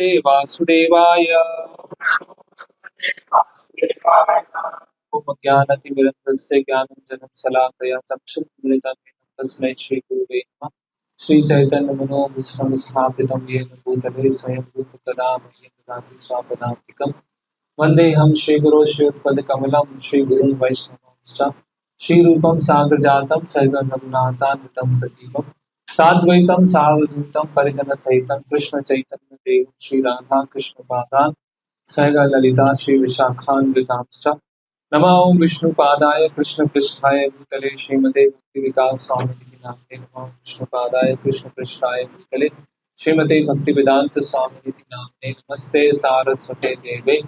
नमस्ते वासुदेवाय। ओम ज्ञानतिमिरन्दस्य ज्ञानञ्जनशलाकया चक्षुर्मृतं तस्मै श्रीगुरुवे नमः। श्रीचैतन्यमनोभीष्टं स्थापितं येन भूतले स्वयं रूपकदा मह्यं ददाति स्वापदान्तिकं। वन्देऽहं श्रीगुरो श्रीयुतपदकमलं श्रीगुरुं वैष्णवंश्च। श्रीरूपं साग्रजातं सहगं रघुनाथान्वितं सजीवं साद्वैतं सावधूतं परिजनसहितं कृष्णचैतन्यदेवं श्रीराधा कृष्णपादान् सहगं ललिता श्रीविशाखान्वितांश्च। नमो विष्णुपादाय कृष्णपृष्ठाय भूतले श्रीमते भक्तिविकास स्वामिनिधि नामिने। नमो विष्णुपादाय कृष्णपृष्ठाय भूतले श्रीमते भक्तिवेदांत स्वामिनिधि नामिने। नमस्ते सारस्वते देवे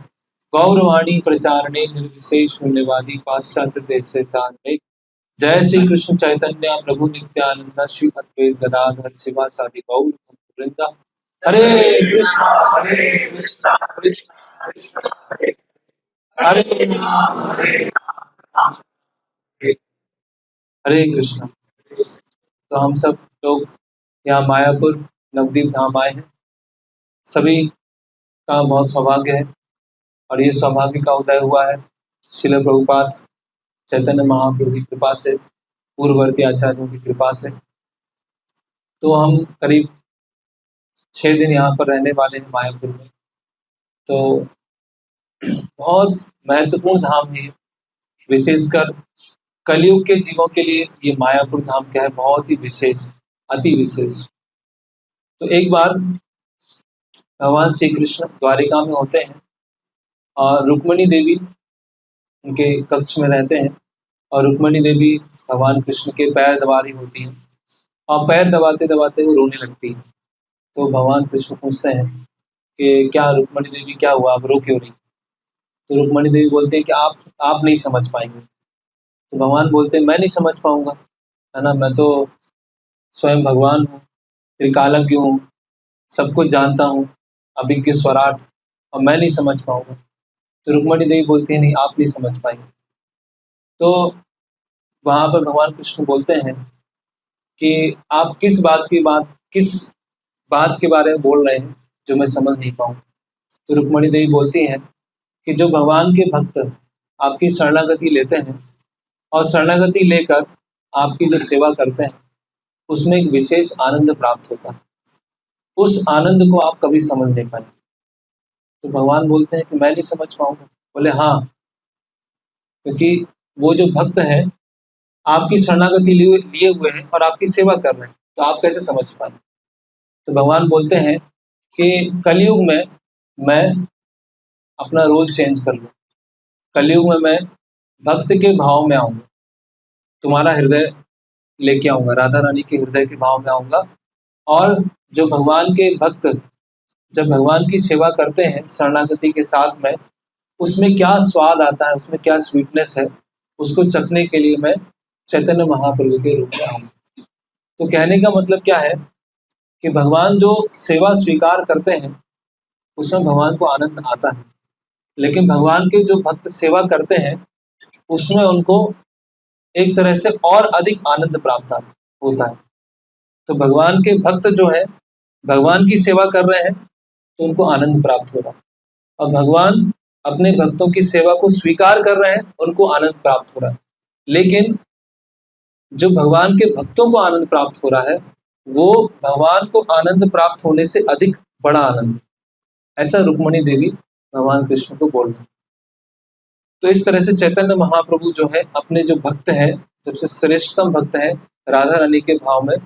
गौरवाणी प्रचारणे निर्विशेष शून्यवादी पाश्चात्य देशतारणे। जय श्री कृष्ण चैतन्य प्रभु नित्यानंद श्री अद्वैत गदाधर शिवासादि गौर भक्तवृंद। हरे कृष्णा कृष्ण कृष्ण हरे राम हरे कृष्ण। तो हम सब लोग यहाँ मायापुर नवदीप धाम आए हैं। सभी का बहुत सौभाग्य है और ये सौभाग्य का उदय हुआ है श्रील प्रभुपाद चैतन्य महाप्रभु की कृपा से, पूर्ववर्ती आचार्यों की कृपा से। तो हम करीब 6 दिन यहाँ पर रहने वाले हैं मायापुर में। तो बहुत महत्वपूर्ण धाम है, विशेषकर कलयुग के जीवों के लिए ये मायापुर धाम क्या है, बहुत ही विशेष, अति विशेष। तो एक बार भगवान श्री कृष्ण द्वारिका में होते हैं और रुक्मिणी देवी उनके कक्ष में रहते हैं और रुक्मिणी देवी भगवान कृष्ण के पैर दबा रही होती हैं और पैर दबाते दबाते वो रोने लगती हैं। तो भगवान कृष्ण पूछते हैं कि क्या रुक्मिणी देवी क्या हुआ, आप रो क्यों रही? तो रुक्मिणी देवी बोलते हैं कि आप नहीं समझ पाएंगे। तो भगवान बोलते हैं मैं नहीं समझ पाऊंगा, है ना, मैं तो स्वयं भगवान हूँ, त्रिकालज्ञ हूँ, सब कुछ जानता हूँ, अभिज्ञ स्वराट, और मैं नहीं समझ पाऊंगा। तो रुक्मिणी देवी बोलती है नहीं, आप नहीं समझ पाएंगे। तो वहाँ पर भगवान कृष्ण बोलते हैं कि आप किस बात के बारे में बोल रहे हैं जो मैं समझ नहीं पाऊँ। तो रुक्मिणी देवी बोलती हैं कि जो भगवान के भक्त आपकी शरणागति लेते हैं और शरणागति लेकर आपकी जो सेवा करते हैं उसमें एक विशेष आनंद प्राप्त होता है, उस आनंद को आप कभी समझ नहीं पाए। तो भगवान बोलते हैं कि मैं नहीं समझ पाऊंगा। बोले हाँ, क्योंकि वो जो भक्त है आपकी शरणागति लिए हुए हैं और आपकी सेवा कर रहे हैं, तो आप कैसे समझ पाए। तो भगवान बोलते हैं कि कलयुग में मैं अपना रोल चेंज कर लूँ, कलयुग में मैं भक्त के भाव में आऊँगा, तुम्हारा हृदय लेके आऊँगा, राधा रानी के हृदय के भाव में आऊँगा। और जो भगवान के भक्त जब भगवान की सेवा करते हैं शरणागति के साथ में, उसमें क्या स्वाद आता है, उसमें क्या स्वीटनेस है, उसको चखने के लिए मैं चैतन्य महाप्रभु के रूप में आऊँगा। तो कहने का मतलब क्या है कि भगवान जो सेवा स्वीकार करते हैं उसमें भगवान को आनंद आता है, लेकिन भगवान के जो भक्त सेवा करते हैं उसमें उनको एक तरह से और अधिक आनंद प्राप्त होता है। तो भगवान के भक्त जो है भगवान की सेवा कर रहे हैं तो उनको आनंद प्राप्त हो रहा है, और भगवान अपने भक्तों की सेवा को स्वीकार कर रहे हैं, उनको आनंद प्राप्त हो रहा है। लेकिन जो भगवान के भक्तों को आनंद प्राप्त हो रहा है वो भगवान को आनंद प्राप्त होने से अधिक बड़ा आनंद, ऐसा रुक्मिणी देवी भगवान कृष्ण को बोल रहे। तो इस तरह से चैतन्य महाप्रभु जो है अपने जो भक्त हैं, सबसे श्रेष्ठतम भक्त हैं, राधा रानी के भाव में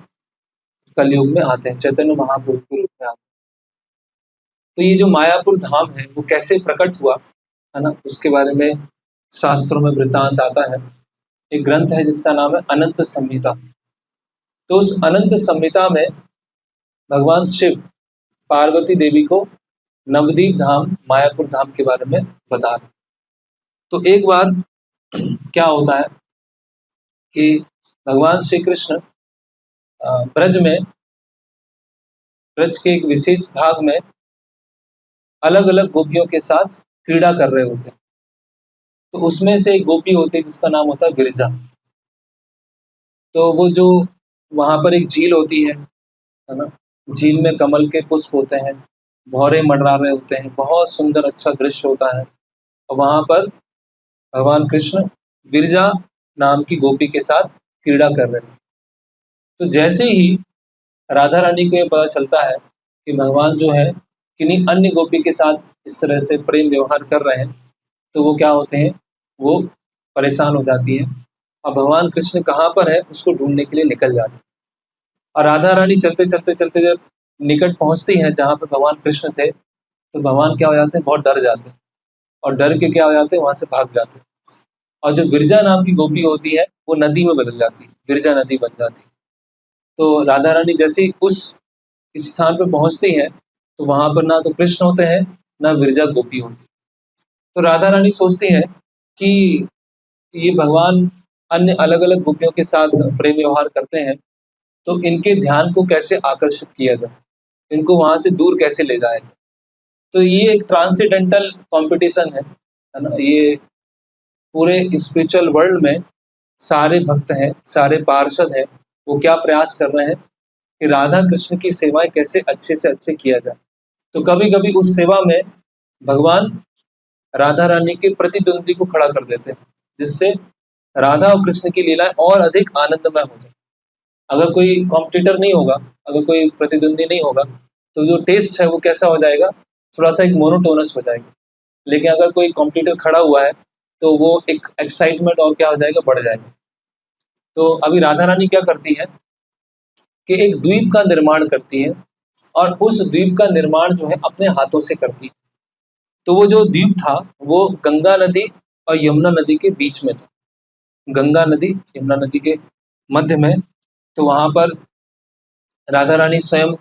कलयुग में आते हैं, चैतन्य महाप्रभु के रूप में आते हैं। तो ये जो मायापुर धाम है वो कैसे प्रकट हुआ, है ना, उसके बारे में शास्त्रों में वृत्तांत आता है। एक ग्रंथ है जिसका नाम है अनंत संहिता। तो उस अनंत संहिता में भगवान शिव पार्वती देवी को नवदीप धाम मायापुर धाम के बारे में बता रहे। तो एक बार क्या होता है कि भगवान श्री कृष्ण ब्रज के एक विशेष भाग में अलग अलग गोपियों के साथ क्रीड़ा कर रहे होते हैं। तो उसमें से एक गोपी होती है जिसका नाम होता है गिरिजा। तो वो जो वहां पर एक झील होती है ना, झील में कमल के पुष्प होते हैं, भौरे मंडरा रहे होते हैं, बहुत सुंदर अच्छा दृश्य होता है। और वहाँ पर भगवान कृष्ण विरजा नाम की गोपी के साथ क्रीड़ा कर रहे थे। तो जैसे ही राधा रानी को ये पता चलता है कि भगवान जो है किन्हीं अन्य गोपी के साथ इस तरह से प्रेम व्यवहार कर रहे हैं, तो वो क्या होते हैं, वो परेशान हो जाती है और भगवान कृष्ण कहाँ पर है उसको ढूंढने के लिए निकल जाती है। और राधा रानी चलते चलते चलते जब निकट पहुंचती है जहाँ पे भगवान कृष्ण थे, तो भगवान क्या हो जाते हैं, बहुत डर जाते हैं और डर के क्या हो जाते हैं, वहां से भाग जाते हैं। और जो बिरजा नाम की गोपी होती है वो नदी में बदल जाती है, बिरजा नदी बन जाती है। तो राधा रानी जैसे ही उस स्थान पर पहुंचती हैं, तो वहां पर ना तो कृष्ण होते हैं, ना बिरजा गोपी होती है। तो राधा रानी सोचती है कि ये भगवान अन्य अलग अलग गोपियों के साथ प्रेम व्यवहार करते हैं, तो इनके ध्यान को कैसे आकर्षित किया जाए, इनको वहां से दूर कैसे ले जाया जाए। तो ये एक ट्रांसेंडेंटल कंपटीशन है ना। ये पूरे स्पिरिचुअल वर्ल्ड में सारे भक्त हैं, सारे पार्षद हैं, वो क्या प्रयास कर रहे हैं कि राधा कृष्ण की सेवाएं कैसे अच्छे से अच्छे किया जाए। तो कभी कभी उस सेवा में भगवान राधा रानी के प्रतिद्वंदी को खड़ा कर देते हैं, जिससे राधा और कृष्ण की लीलाएं और अधिक आनंदमय हो जाए। अगर कोई कॉम्पिटिटर नहीं होगा, अगर कोई प्रतिद्वंदी नहीं होगा, तो जो टेस्ट है वो कैसा हो जाएगा, थोड़ा सा एक मोनोटोनस हो जाएगा। लेकिन अगर कोई कॉम्पिटिटर खड़ा हुआ है, तो वो एक एक्साइटमेंट और क्या हो जाएगा, बढ़ जाएगा। तो अभी राधा रानी क्या करती है कि एक द्वीप का निर्माण करती है और उस द्वीप का निर्माण जो है अपने हाथों से करती है। तो वो जो द्वीप था वो गंगा नदी और यमुना नदी के बीच में था। गंगा नदी यमुना नदी के मध्य में। तो वहां पर राधा रानी स्वयं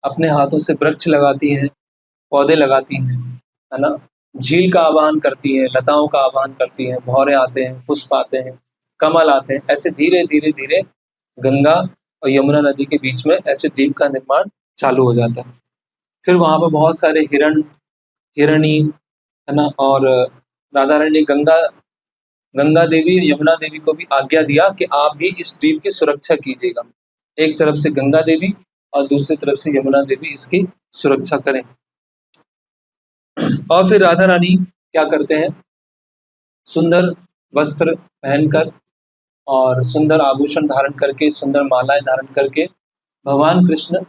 अपने हाथों से वृक्ष लगाती हैं, पौधे लगाती हैं, है ना। झील का आवाहन करती है, लताओं का आवाहन करती है, भौरे आते हैं, पुष्प आते हैं, कमल आते हैं। ऐसे धीरे धीरे धीरे गंगा और यमुना नदी के बीच में ऐसे द्वीप का निर्माण चालू हो जाता है। फिर वहां पर बहुत सारे हिरण, हिरणी, है ना। और राधा रानी ने गंगा देवी, यमुना देवी को भी आज्ञा दिया कि आप भी इस द्वीप की सुरक्षा कीजिएगा। एक तरफ से गंगा देवी और दूसरी तरफ से यमुना देवी इसकी सुरक्षा करें। और फिर राधा रानी क्या करते हैं, सुंदर वस्त्र पहनकर और सुंदर आभूषण धारण करके, सुंदर मालाएं धारण करके भगवान कृष्ण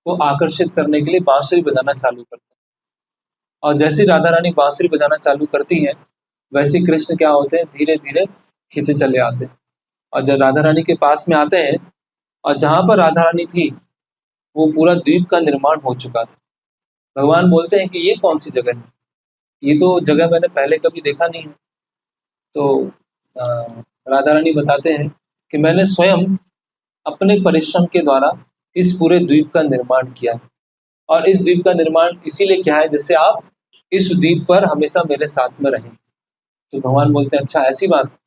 को आकर्षित करने के लिए बांसुरी बजाना चालू करते हैं। और जैसे राधा रानी बांसुरी बजाना चालू करती हैं, वैसे कृष्ण क्या होते हैं, धीरे धीरे खींचे चले आते हैं। और जब राधा रानी के पास में आते हैं, और जहाँ पर राधा रानी थी वो पूरा द्वीप का निर्माण हो चुका था। भगवान बोलते हैं कि ये कौन सी जगह है, ये तो जगह मैंने पहले कभी देखा नहीं है। तो राधा रानी बताते हैं कि मैंने स्वयं अपने परिश्रम के द्वारा इस पूरे द्वीप का निर्माण किया है। और इस द्वीप का निर्माण इसीलिए किया है जिससे आप इस द्वीप पर हमेशा मेरे साथ में रहें। तो भगवान बोलते हैं अच्छा ऐसी बात है।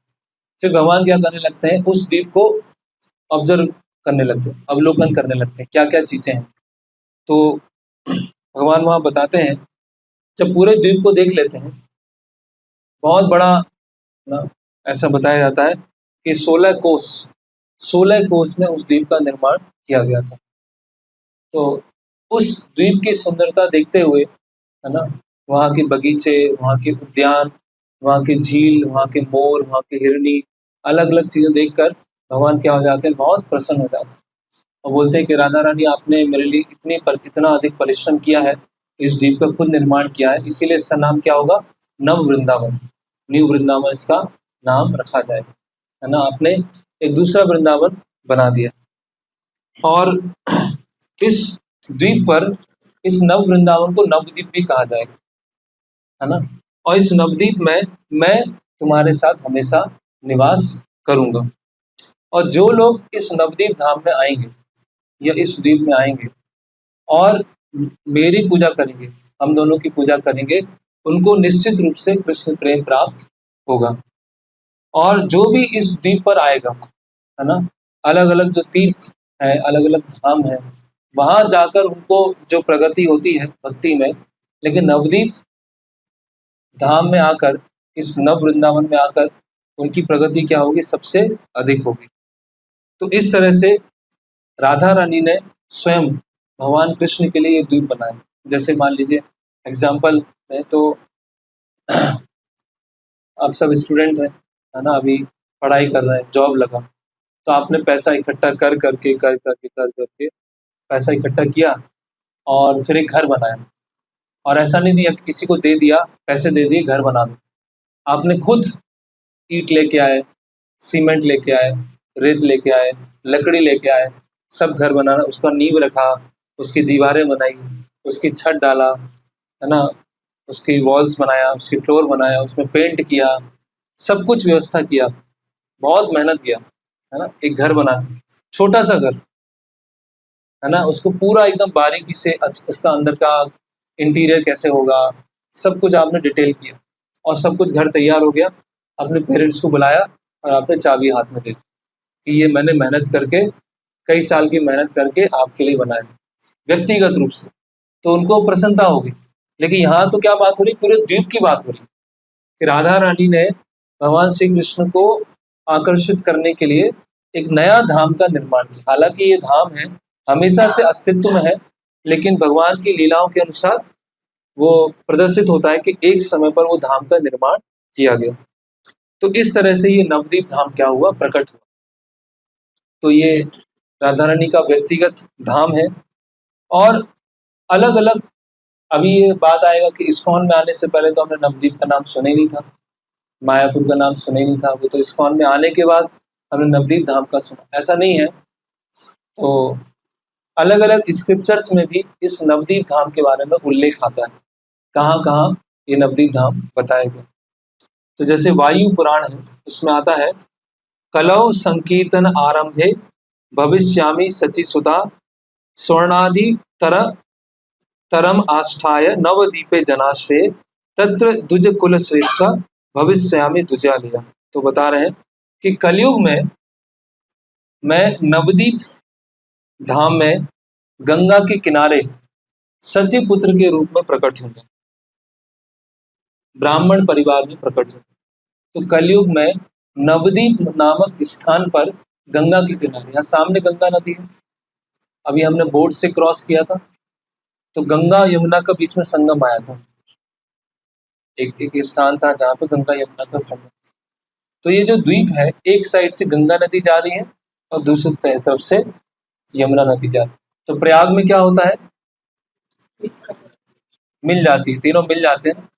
फिर भगवान क्या करने लगते हैं, उस द्वीप को ऑब्जर्व करने लगते हैं, अवलोकन करने लगते हैं, क्या क्या चीजें हैं। तो भगवान वहां बताते हैं, जब पूरे द्वीप को देख लेते हैं, बहुत बड़ा ना, ऐसा बताया जाता है कि 16 कोस में उस द्वीप का निर्माण किया गया था। तो उस द्वीप की सुंदरता देखते हुए, है ना, वहाँ के बगीचे, वहाँ के उद्यान, वहाँ की झील, वहाँ के मोर, वहाँ की हिरनी, अलग अलग चीजें देखकर भगवान क्या हो जाते हैं, बहुत प्रसन्न हो जाते हैं। और बोलते हैं कि राधा रानी आपने मेरे लिए इतना अधिक परिश्रम किया है, इस द्वीप का खुद निर्माण किया है, इसीलिए इसका नाम क्या होगा, नव वृंदावन, न्यू वृंदावन इसका नाम रखा जाएगा, है ना। आपने एक दूसरा वृंदावन बना दिया। और इस द्वीप पर इस नव वृंदावन को नवद्वीप भी कहा जाएगा, है ना। और इस नवद्वीप में मैं तुम्हारे साथ हमेशा निवास करूंगा। और जो लोग इस नवद्वीप धाम में आएंगे या इस द्वीप में आएंगे और मेरी पूजा करेंगे, हम दोनों की पूजा करेंगे, उनको निश्चित रूप से कृष्ण प्रेम प्राप्त होगा। और जो भी इस द्वीप पर आएगा, है ना, अलग अलग जो तीर्थ है, अलग अलग धाम है, वहां जाकर उनको जो प्रगति होती है भक्ति में, लेकिन नवद्वीप धाम में आकर, इस नव वृंदावन में आकर उनकी प्रगति क्या होगी, सबसे अधिक होगी। तो इस तरह से राधा रानी ने स्वयं भगवान कृष्ण के लिए ये द्वीप बनाया। जैसे मान लीजिए एग्जाम्पल में तो आप सब स्टूडेंट हैं, है ना, अभी पढ़ाई कर रहे हैं, जॉब लगा, तो आपने पैसा इकट्ठा कर करके पैसा इकट्ठा किया और फिर एक घर बनाया। और ऐसा नहीं दिया कि किसी को दे दिया, पैसे दे दिए घर बना दो। आपने खुद ईंट लेके आए, सीमेंट लेके आए, रेत लेके आए, लकड़ी लेके आए, सब घर बनाना, उसका नींव रखा, उसकी दीवारें बनाई, उसकी छत डाला, है ना, उसकी वॉल्स बनाया, उसकी फ्लोर बनाया, उसमें पेंट किया, सब कुछ व्यवस्था किया, बहुत मेहनत किया, है ना, एक घर बनाना, छोटा सा घर, है ना, उसको पूरा एकदम बारीकी से उसका अंदर का इंटीरियर कैसे होगा, सब कुछ आपने डिटेल किया और सब कुछ घर तैयार हो गया। अपने पेरेंट्स को बुलाया और आपने चाबी हाथ में दे दी कि ये मैंने मेहनत करके, कई साल की मेहनत करके आपके लिए बनाया, व्यक्तिगत रूप से। तो उनको प्रसन्नता होगी। लेकिन यहाँ तो क्या बात हो रही, पूरे द्वीप की बात हो रही कि राधा रानी ने भगवान श्री कृष्ण को आकर्षित करने के लिए एक नया धाम का निर्माण किया। हालांकि ये धाम है, हमेशा से अस्तित्व में है, लेकिन भगवान की लीलाओं के अनुसार वो प्रदर्शित होता है कि एक समय पर वो धाम का निर्माण किया गया। तो इस तरह से ये नवद्वीप धाम क्या हुआ, प्रकट हुआ। तो ये राधा रानी का व्यक्तिगत धाम है। और अलग अलग, अभी ये बात आएगा कि इस्कॉन में आने से पहले तो हमने नवद्वीप का नाम सुना ही नहीं था, मायापुर का नाम सुना ही नहीं था, वो तो इस्कॉन में आने के बाद हमने नवद्वीप धाम का सुना, ऐसा नहीं है। तो अलग अलग स्क्रिप्चर्स में भी इस नवद्वीप धाम के बारे में उल्लेख आता है, कहाँ कहाँ ये नवद्वीप धाम बताया गया। तो जैसे वायु पुराण है, उसमें आता है, कलौ संकीर्तन आरंभे भविष्यामि सचि सुता स्वर्णादि तरम आष्ठाय नवदीपे जनाश्रय तत्र द्विज कुल श्रेष्ठ भविष्यामि द्विजालिया। तो बता रहे हैं कि कलयुग में मैं नवदीप धाम में गंगा के किनारे सची पुत्र के रूप में प्रकट होंगे, ब्राह्मण परिवार में प्रकट होंगे। तो कलयुग में नवदीप नामक स्थान पर गंगा के किनारे, यहाँ सामने गंगा नदी है, अभी हमने बोट से क्रॉस किया था, तो गंगा यमुना का बीच में संगम आया था, एक स्थान था जहाँ पे गंगा यमुना का संगम। तो ये जो द्वीप है, एक साइड से गंगा नदी जा रही है और दूसरी तरफ से यमुना नदी जा रही है। तो प्रयाग में क्या होता है, मिल जाती है, तीनों मिल जाते हैं।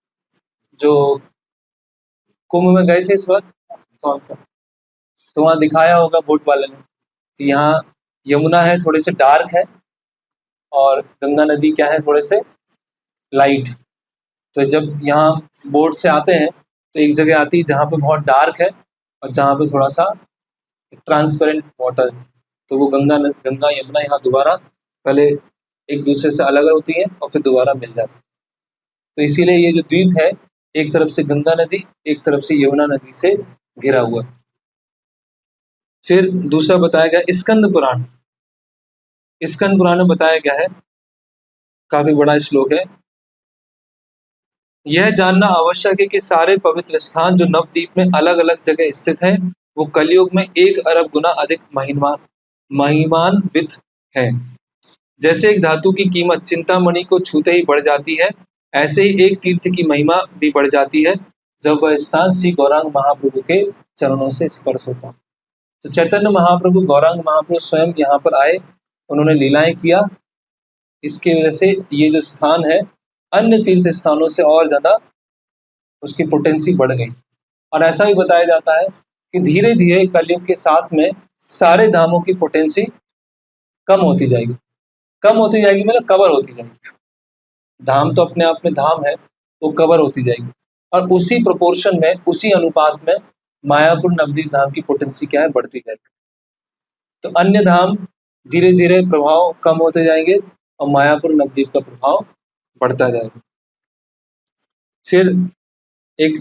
जो कुंभ में गए थे इस बार, कौन कौन, तो वहाँ दिखाया होगा बोट वाले ने कि यहाँ यमुना है, थोड़े से डार्क है, और गंगा नदी क्या है, थोड़े से लाइट। तो जब यहाँ बोट से आते हैं तो एक जगह आती है जहाँ पे बहुत डार्क है और जहाँ पे थोड़ा सा ट्रांसपेरेंट वाटर है। तो वो गंगा यमुना यहाँ दोबारा पहले एक दूसरे से अलग होती है और फिर दोबारा मिल जाती है। तो इसीलिए ये जो द्वीप है, एक तरफ से गंगा नदी, एक तरफ से यमुना नदी से घिरा हुआ। फिर दूसरा बताया गया स्कंद पुराण। स्कंद पुराण में बताया गया है, काफी बड़ा श्लोक है, यह जानना आवश्यक है कि सारे पवित्र स्थान जो नवद्वीप में अलग अलग जगह स्थित हैं, वो कलयुग में 1 अरब गुना अधिक महिमान्वित है। जैसे एक धातु की कीमत चिंतामणि को छूते ही बढ़ जाती है, ऐसे ही एक तीर्थ की महिमा भी बढ़ जाती है जब वह स्थान श्री गौरांग महाप्रभु के चरणों से स्पर्श होता है। तो चैतन्य महाप्रभु, गौरांग महाप्रभु स्वयं यहाँ पर आए, उन्होंने लीलाएं किया, इसकी वजह से ये जो स्थान है अन्य तीर्थ स्थानों से और ज्यादा उसकी पोटेंसी बढ़ गई। और ऐसा भी बताया जाता है कि धीरे धीरे कलयुग के साथ में सारे धामों की पोटेंसी कम होती जाएगी, कम होती जाएगी मतलब कवर होती जाएगी। धाम तो अपने आप में धाम है, वो कवर होती जाएगी, और उसी प्रोपोर्शन में, उसी अनुपात में मायापुर नवद्वीप धाम की पोटेंसी क्या है, बढ़ती जाएगी। तो अन्य धाम धीरे धीरे प्रभाव कम होते जाएंगे और मायापुर नवद्वीप का प्रभाव बढ़ता जाएगा। फिर एक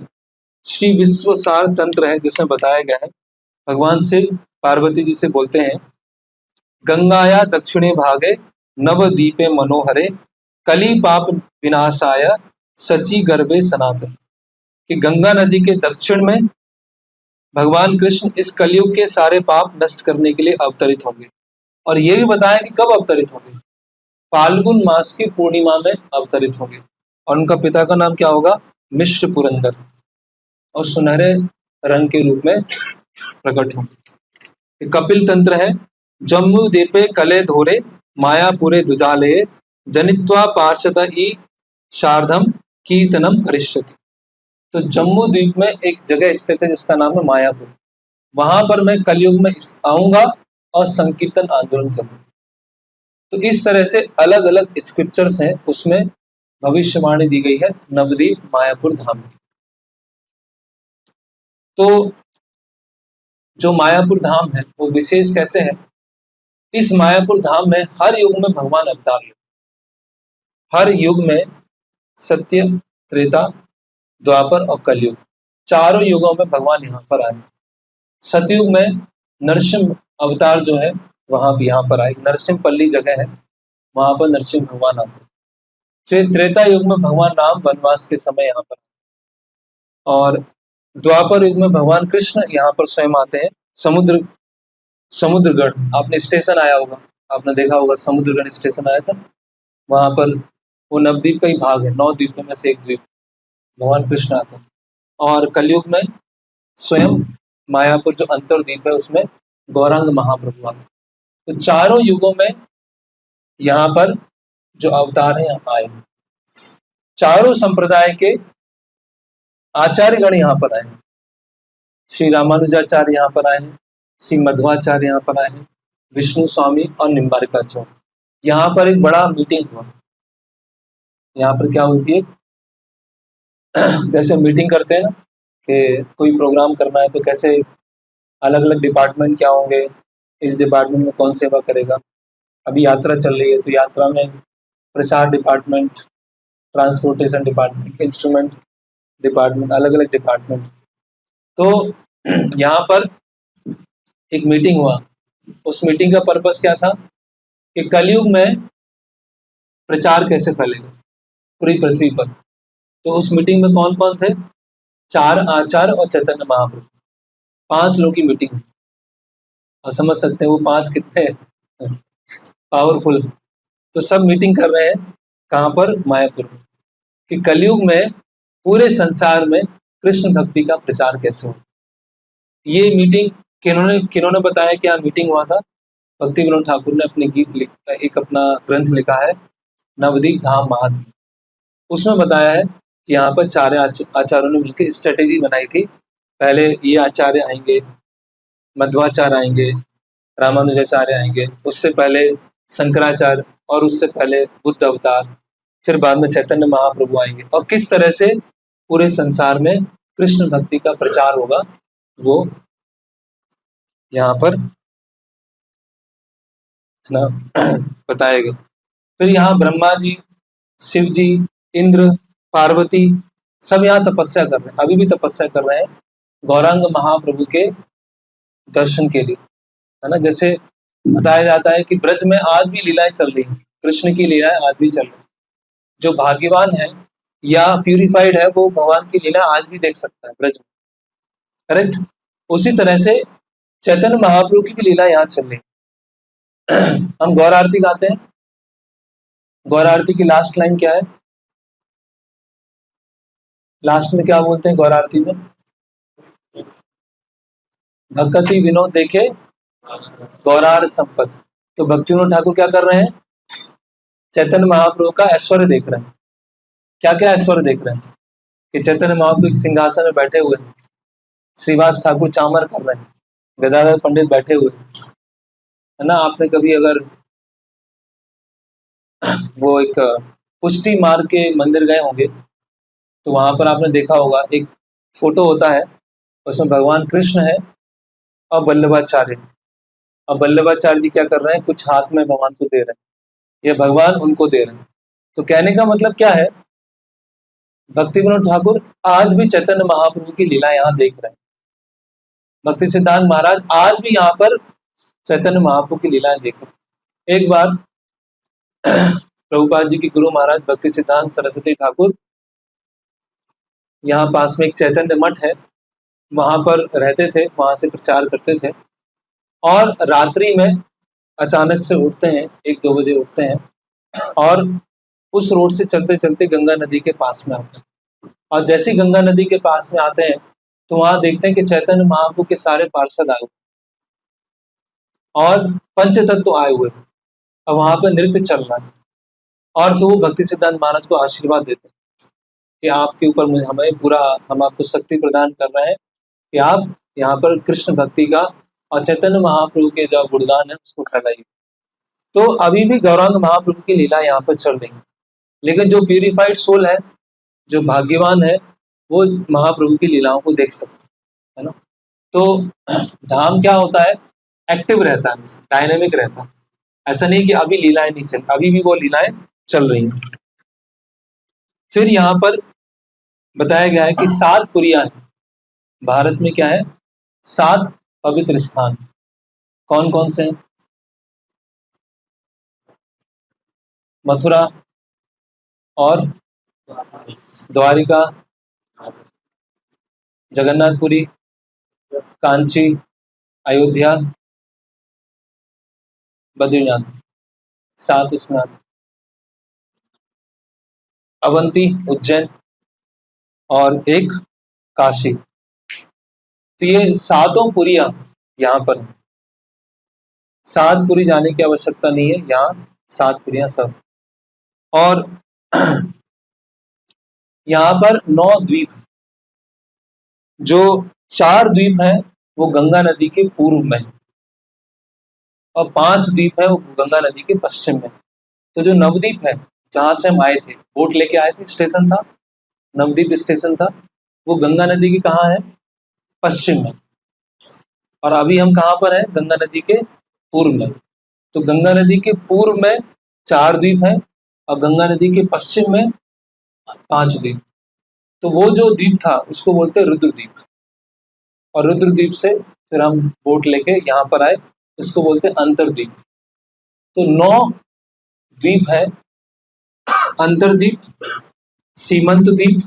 श्री विश्वसार तंत्र है जिसमें बताया गया है, भगवान शिव पार्वती जी से बोलते हैं, गंगाया दक्षिणे भागे नवदीपे मनोहरे कली पाप विनाशाय सची गर्भे सनातन। कि गंगा नदी के दक्षिण में भगवान कृष्ण इस कलयुग के सारे पाप नष्ट करने के लिए अवतरित होंगे। और ये भी बताया कि कब अवतरित होंगे, फाल्गुन मास की पूर्णिमा में अवतरित होंगे और उनका पिता का नाम क्या होगा? मिश्र पुरंदर, और सुनहरे रंग के रूप में प्रकट होंगे। कपिल तंत्र है, जम्मू दीपे कले धोरे मायापुरे दुजाले जनित्वा पार्षद ई शार्धम कीर्तनम करिष्यति। तो जम्मू द्वीप में एक जगह स्थित है जिसका नाम है मायापुर। वहां पर मैं कलयुग में आऊंगा और संकीर्तन आंदोलन करूंगा। तो इस तरह से अलग अलग स्क्रिप्चर्स हैं, उसमें भविष्यवाणी दी गई है नवद्वीप मायापुर धाम की। तो जो मायापुर धाम है वो विशेष कैसे है? इस मायापुर धाम में हर युग में भगवान अवतार लेते, हर युग में सत्य, त्रेता, द्वापर और कलयुग, चारों युगों में भगवान यहाँ पर आए। सतयुग में नरसिंह अवतार जो है वहां भी यहाँ पर आए, नरसिंहपल्ली जगह है, वहां पर नरसिंह भगवान आते। फिर त्रेता युग में भगवान राम वनवास के समय यहाँ पर, और द्वापर युग में भगवान कृष्ण यहाँ पर स्वयं आते हैं। समुद्रगढ़ आपने स्टेशन आया होगा, आपने देखा होगा समुद्रगढ़ स्टेशन आया था, वहां पर वो नवद्वीप का ही भाग है, 9 द्वीपों में से एक द्वीप, भगवान कृष्ण आते हैं। और कलयुग में स्वयं मायापुर जो अंतरद्वीप है उसमें गौरांग महाप्रभु आते हैं। तो चारों युगों में यहाँ पर जो अवतार हैं आए, चारों संप्रदाय के आचार्यगण यहाँ पर आए। श्री रामानुजाचार्य यहाँ पर आए हैं, श्री मध्वाचार्य यहाँ पर आए हैं, विष्णु स्वामी और निम्बारिकाचार्य। यहाँ पर एक बड़ा मीटिंग हुआ। यहाँ पर क्या होती है, जैसे मीटिंग करते हैं ना कि कोई प्रोग्राम करना है तो कैसे अलग अलग डिपार्टमेंट क्या होंगे, इस डिपार्टमेंट में कौन सेवा करेगा। अभी यात्रा चल रही है तो यात्रा में प्रचार department, transportation department, instrument department, अलग अलग डिपार्टमेंट। तो यहाँ पर एक मीटिंग हुआ। उस मीटिंग का पर्पस क्या था कि कलयुग में प्रचार कैसे फैलेगा पूरी पृथ्वी पर। तो उस मीटिंग में कौन कौन थे? 4 आचार्य और चैतन्य महाप्रभु, 5 लोगों की मीटिंग हुई। और समझ सकते हैं वो 5 कितने पावरफुल। तो सब मीटिंग कर रहे हैं कहाँ पर? मायापुर में, कि कलयुग में पूरे संसार में कृष्ण भक्ति का प्रचार कैसे हो। ये मीटिंग किन्होंने बताया? क्या मीटिंग हुआ था? भक्ति विनोद ठाकुर ने अपने एक अपना ग्रंथ लिखा है नवद्वीप धाम महाद्वीप। उसमें बताया है कि यहाँ पर 4 आचार्यों ने मिलकर स्ट्रेटेजी बनाई थी। पहले ये आचार्य आएंगे, मध्वाचार्य आएंगे, रामानुजाचार्य आएंगे, उससे पहले शंकराचार्य, और उससे पहले बुद्ध अवतार, फिर बाद में चैतन्य महाप्रभु आएंगे। और किस तरह से पूरे संसार में कृष्ण भक्ति का प्रचार होगा वो यहाँ पर ना बताएगा। फिर यहाँ ब्रह्मा जी, शिव जी, इंद्र, पार्वती सब यहाँ तपस्या कर रहे हैं, अभी भी तपस्या कर रहे हैं गौरांग महाप्रभु के दर्शन के लिए, है ना। जैसे बताया जाता है कि ब्रज में आज भी लीलाएं चल रही हैं, कृष्ण की लीलाएं आज भी चल रही हैं। जो भाग्यवान है या प्यूरिफाइड है वो भगवान की लीला आज भी देख सकता है ब्रज में, करेक्ट। उसी तरह से चैतन्य महाप्रभु की भी लीला यहाँ चल रही है। हम गौर आरती गाते हैं, गौर आरती की लास्ट लाइन क्या है? लास्ट में क्या बोलते हैं गौर आरती में? भक्ति विनोद देखे गौरार संपत। तो भक्ति विनोद ठाकुर क्या कर रहे हैं? चैतन्य महाप्रभु का ऐश्वर्य देख रहे हैं। क्या क्या ऐश्वर्य देख रहे हैं? कि चैतन्य महाप्रभु एक सिंहासन में बैठे हुए हैं, श्रीवास ठाकुर चामर कर रहे हैं, गदाधर पंडित बैठे हुए हैं, है ना। आपने कभी अगर वो एक पुष्टि मार्ग के मंदिर गए होंगे तो वहां पर आपने देखा होगा एक फोटो होता है, उसमें भगवान कृष्ण है और वल्लभाचार्य, और वल्लभाचार्य जी क्या कर रहे हैं? कुछ हाथ में भगवान को दे रहे हैं, ये भगवान उनको दे रहे हैं। तो कहने का मतलब क्या है? भक्ति विनोद ठाकुर आज भी चैतन्य महाप्रभु की लीला यहाँ देख रहे हैं। भक्ति सिद्धांत महाराज आज भी यहाँ पर चैतन्य महाप्रभु की लीलाएं देख रहे हैं। एक बार प्रभुपाद जी के गुरु महाराज भक्ति सिद्धांत सरस्वती ठाकुर, यहाँ पास में एक चैतन्य मठ है, वहां पर रहते थे, वहां से प्रचार करते थे। और रात्रि में अचानक से उठते हैं, 1-2 बजे उठते हैं और उस रोड से चलते चलते गंगा नदी के पास में आते हैं। और जैसे ही गंगा नदी के पास में आते हैं तो वहां देखते हैं कि चैतन्य महाप्रभु के सारे पार्षद आए हुए और पंचतत्व आए हुए हैं और वहां पर नृत्य चल रहा है। और फिर वो भक्ति सिद्धांत महाराज को आशीर्वाद देते हैं कि आपके ऊपर हमें पूरा, हम आपको शक्ति प्रदान कर रहे हैं कि आप यहाँ पर कृष्ण भक्ति का और चैतन्य महाप्रभु के जो गुणगान है उसको फैलाइए। तो अभी भी गौरांग महाप्रभु की लीला यहाँ पर चल रही है, लेकिन जो प्यूरिफाइड सोल है, जो भाग्यवान है, वो महाप्रभु की लीलाओं को देख सकते है ना। तो धाम क्या होता है, एक्टिव रहता है, डायनेमिक रहता है। ऐसा नहीं कि अभी लीलाएं नहीं चल, अभी भी वो लीलाएं चल रही हैं। फिर यहाँ पर बताया गया है कि 7 पुरियां हैं भारत में। क्या है? 7 पवित्र स्थान। कौन कौन से हैं? मथुरा और द्वारिका, जगन्नाथपुरी, कांची, अयोध्या, बद्रीनाथ, 7 उसमें आते। अवंती, उज्जैन और एक काशी। तो ये 7 पुरियां यहाँ पर हैं। 7 पुरी जाने की आवश्यकता नहीं है, यहाँ 7 पुरियां सब। और यहाँ पर 9 द्वीप, जो 4 द्वीप हैं वो गंगा नदी के पूर्व में और 5 द्वीप है वो गंगा नदी के पश्चिम में। तो जो नवद्वीप है, जहां से हम आए थे, बोट लेके आए थे, स्टेशन था नवद्वीप स्टेशन था, वो गंगा नदी की कहाँ है? पश्चिम में। और अभी हम कहाँ पर हैं? गंगा नदी के पूर्व में। तो गंगा नदी के पूर्व में 4 द्वीप हैं और गंगा नदी के पश्चिम में 5 द्वीप। तो वो जो द्वीप था उसको बोलते हैं रुद्रद्वीप। और रुद्रद्वीप से फिर हम बोट लेके यहाँ पर आए, उसको बोलते हैं अंतरद्वीप। तो 9 द्वीप है, अंतरद्वीप, सीमंत द्वीप,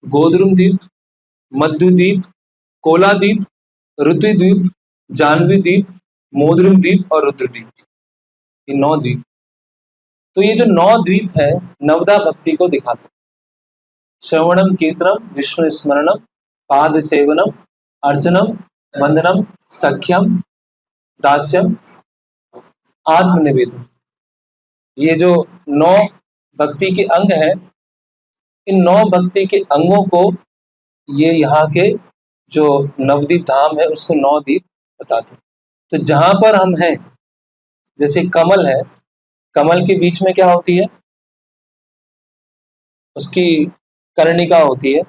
गोद्रुम द्वीप, मध्य द्वीप, कोला द्वीप, ऋतु द्वीप, जानवी द्वीप, मोद्रुम द्वीप और रुद्रद्वीप। ये 9 द्वीप। तो ये जो 9 द्वीप है नवदा भक्ति को दिखाते। श्रवणम कीर्तनम विष्णु स्मरणम पाद सेवनम अर्चनम वंदनम सख्यम दास्यम आत्मनिवेदन। ये जो 9 भक्ति के अंग है, इन 9 भक्ति के अंगों को ये यहाँ के जो नवद्वीप धाम है उसको 9 द्वीप बताते हैं। तो जहां पर हम हैं, जैसे कमल है, कमल के बीच में क्या होती है? उसकी कर्णिका होती है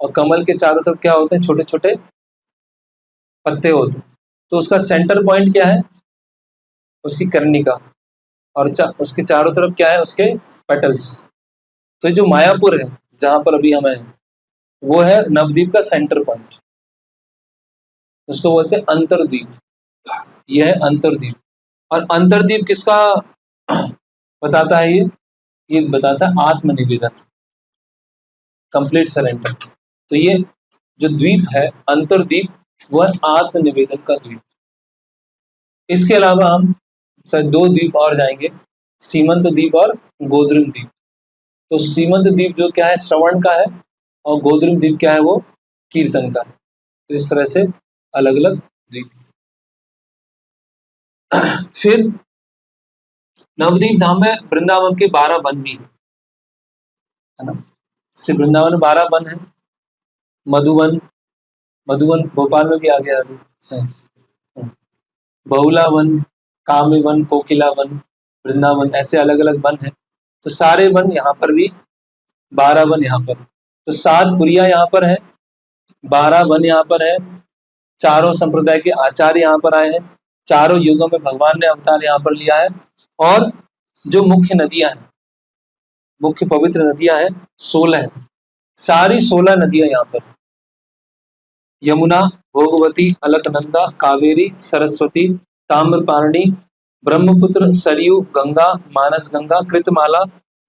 और कमल के चारों तरफ क्या होते हैं? छोटे छोटे पत्ते होते हैं। तो उसका सेंटर पॉइंट क्या है? उसकी कर्णिका। और उसके चारों तरफ क्या है? उसके पेटल्स। तो जो मायापुर है जहां पर अभी हम हैं, वो है नवद्वीप का सेंटर पॉइंट। उसको बोलते हैं अंतरद्वीप। यह है अंतरद्वीप। और अंतरद्वीप किसका बताता है? ये बताता है आत्मनिवेदन, कंप्लीट सरेंडर। तो ये जो द्वीप है अंतरद्वीप, वह आत्मनिवेदन का द्वीप। इसके अलावा हम 2 द्वीप और जाएंगे, सीमंत द्वीप और गोद्रुम द्वीप। तो सीमंत द्वीप जो क्या है? श्रवण का है और गोद्रुम द्वीप क्या है? वो कीर्तन का है। तो इस तरह से अलग अलग द्वीप। फिर नवद्वीप धाम में वृंदावन के 12 वन भी है ना। सिर्फ वृंदावन में 12 वन है। मधुवन, मधुवन भोपाल में भी आ गया अभी। बहुला वन, काम्य वन, कोकिला वन, वृंदावन, ऐसे अलग अलग वन है। तो सारे वन यहाँ पर भी 12 वन यहाँ पर। तो 7 पुरिया यहाँ पर है, 12 वन यहाँ पर है, चारों संप्रदाय के आचार्य यहाँ पर आए हैं, चारों युगों में भगवान ने अवतार यहाँ पर लिया है। और जो मुख्य नदियां हैं, मुख्य पवित्र नदियां हैं 16 है। सारी 16 नदियां यहाँ पर, यमुना, भोगवती, अलकनंदा, कावेरी, सरस्वती, ताम्रपाणी, ब्रह्मपुत्र, सरयू, गंगा, मानस गंगा, कृतमाला,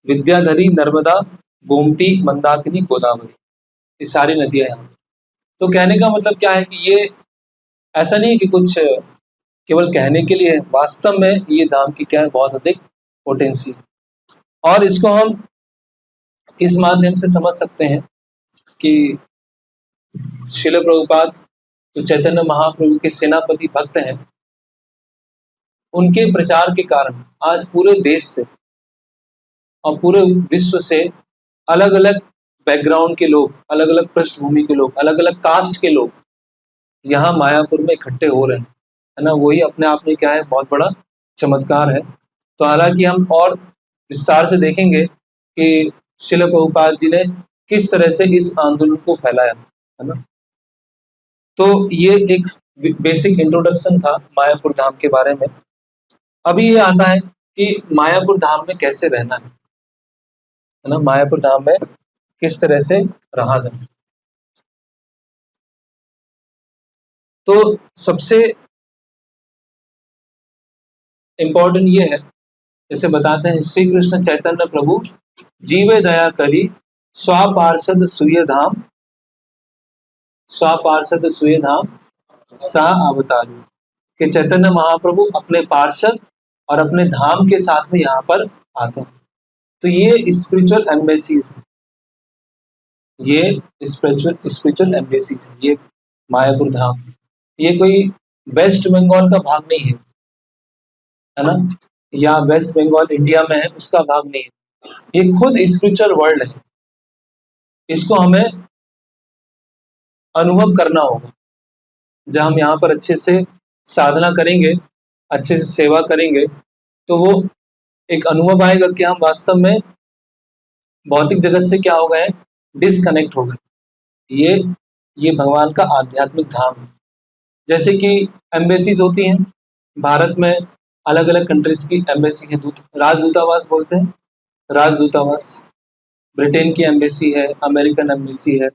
विद्याधरी, नर्मदा, गोमती, मंदाकिनी, गोदावरी, ये सारी नदियां यहाँ। तो कहने का मतलब क्या है कि ये ऐसा नहीं है कि कुछ केवल कहने के लिए, वास्तव में ये धाम की क्या है? बहुत अधिक पोटेंसी। और इसको हम इस माध्यम से समझ सकते हैं कि श्रील प्रभुपाद जो चैतन्य महाप्रभु के सेनापति भक्त हैं, उनके प्रचार के कारण आज पूरे देश से और पूरे विश्व से अलग अलग बैकग्राउंड के लोग, अलग अलग पृष्ठभूमि के लोग, अलग अलग कास्ट के लोग यहाँ मायापुर में इकट्ठे हो रहे हैं, है ना। वही अपने आप में क्या है, बहुत बड़ा चमत्कार है। तो हालांकि हम और विस्तार से देखेंगे कि श्रील प्रभुपाद जी ने किस तरह से इस आंदोलन को फैलाया, है ना। तो ये एक बेसिक इंट्रोडक्शन था मायापुर धाम के बारे में। अभी ये आता है कि मायापुर धाम में कैसे रहना है ना, मायापुर धाम में किस तरह से रहा जाए। तो सबसे इम्पोर्टेंट ये है, जैसे बताते हैं श्री कृष्ण चैतन्य प्रभु जीवे दया करी स्वापार्षद सुय धाम, स्वापार्षद सुय धाम सा अवतारू, कि चैतन्य महाप्रभु अपने पार्षद और अपने धाम के साथ में यहाँ पर आते हैं। तो ये स्पिरिचुअल एम्बेसीज है, ये स्पिरिचुअल एम्बेसीज है, ये मायापुर धाम। ये कोई वेस्ट बंगाल का भाग नहीं है ना, या वेस्ट बंगाल इंडिया में है उसका भाग नहीं है। ये खुद स्पिरिचुअल वर्ल्ड है, इसको हमें अनुभव करना होगा। जब हम यहाँ पर अच्छे से साधना करेंगे, अच्छे से सेवा करेंगे, तो वो एक अनुभव आएगा कि हम वास्तव में भौतिक जगत से क्या हो गए, डिसकनेक्ट हो गए। ये भगवान का आध्यात्मिक धाम है। जैसे कि एम्बेसीज होती हैं भारत में, अलग अलग कंट्रीज की एम्बेसी है, राजदूतावास बोलते हैं, राजदूतावास। ब्रिटेन की एम्बेसी है, अमेरिकन एम्बेसी है,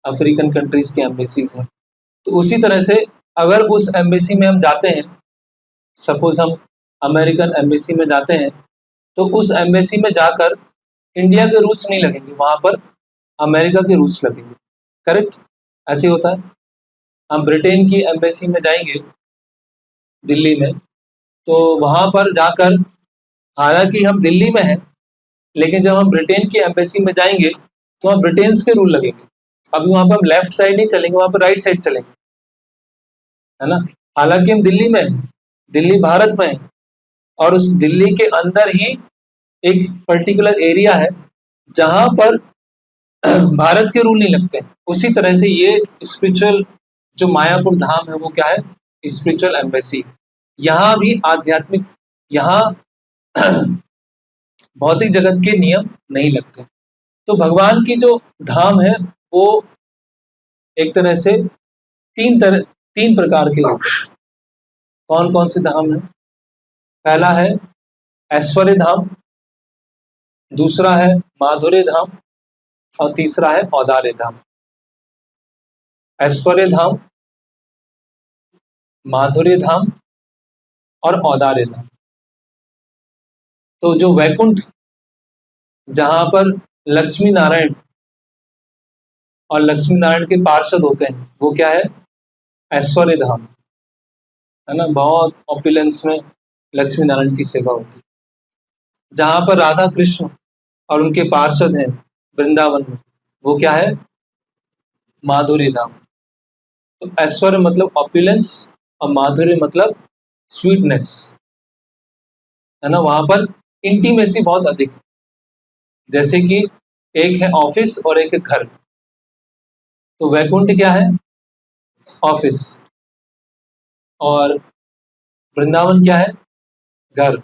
अफ्रीकन कंट्रीज की एम्बेसीज हैं। तो उसी तरह से अगर उस एम्बेसी में हम जाते हैं, सपोज हम अमेरिकन एम्बेसी में जाते हैं, तो उस एम्बेसी में जाकर इंडिया के रूल्स नहीं लगेंगे, वहाँ पर अमेरिका के रूल्स लगेंगे। करेक्ट, ऐसे होता है। हम ब्रिटेन की एम्बेसी में जाएंगे दिल्ली में, तो वहाँ पर जाकर, हालांकि हम दिल्ली में हैं, लेकिन जब हम ब्रिटेन की एम्बेसी में जाएंगे तो वहाँ ब्रिटेन के रूल लगेंगे। अभी वहाँ पर हम लेफ्ट साइड नहीं चलेंगे, वहाँ पर राइट साइड चलेंगे, है ना। हालांकि हम दिल्ली में हैं, दिल्ली भारत में है, और उस दिल्ली के अंदर ही एक पर्टिकुलर एरिया है जहां पर भारत के रूल नहीं लगते हैं। उसी तरह से ये स्पिरिचुअल जो मायापुर धाम है, वो क्या है, स्पिरिचुअल एम्बेसी। यहाँ भी आध्यात्मिक, यहाँ भौतिक जगत के नियम नहीं लगते। तो भगवान की जो धाम है वो एक तरह से तीन प्रकार के होते हैं। कौन कौन से धाम है? पहला है ऐश्वर्य धाम, दूसरा है माधुर्य धाम, और तीसरा है औदार्य धाम। ऐश्वर्य धाम, माधुर्य धाम और औदार्य धाम। तो जो वैकुंठ, जहां पर लक्ष्मी नारायण और लक्ष्मी नारायण के पार्षद होते हैं, वो क्या है, ऐश्वर्य धाम, है ना। बहुत ऑपुलेंस में लक्ष्मी नारायण की सेवा होती है। जहां पर राधा कृष्ण और उनके पार्षद हैं वृंदावन में, वो क्या है, माधुर्य धाम। तो ऐश्वर्य मतलब ऑपुलेंस और माधुर्य मतलब स्वीटनेस, है ना। वहां पर इंटीमेसी बहुत अधिक है। जैसे कि एक है ऑफिस और एक है घर। तो वैकुंठ क्या है, ऑफिस, और वृंदावन क्या है, घर।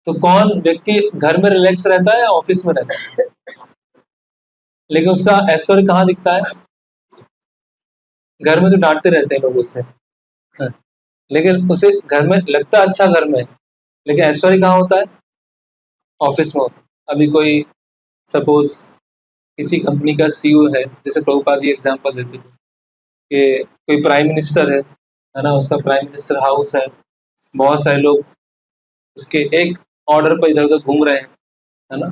तो कौन व्यक्ति घर में रिलैक्स रहता है या ऑफिस में रहता है? लेकिन उसका ऐश्वर्य कहाँ दिखता है? घर में तो डांटते रहते हैं लोग उससे, लेकिन उसे घर में लगता अच्छा घर में, लेकिन ऐश्वर्य कहाँ होता है, ऑफिस में होता है। अभी कोई सपोज किसी कंपनी का सीईओ है, जैसे प्रभुपाद जी एग्जांपल देते थे कि कोई प्राइम मिनिस्टर है ना, उसका प्राइम मिनिस्टर हाउस है, बहुत सारे लोग उसके एक ऑर्डर पर इधर उधर घूम रहे हैं, है ना।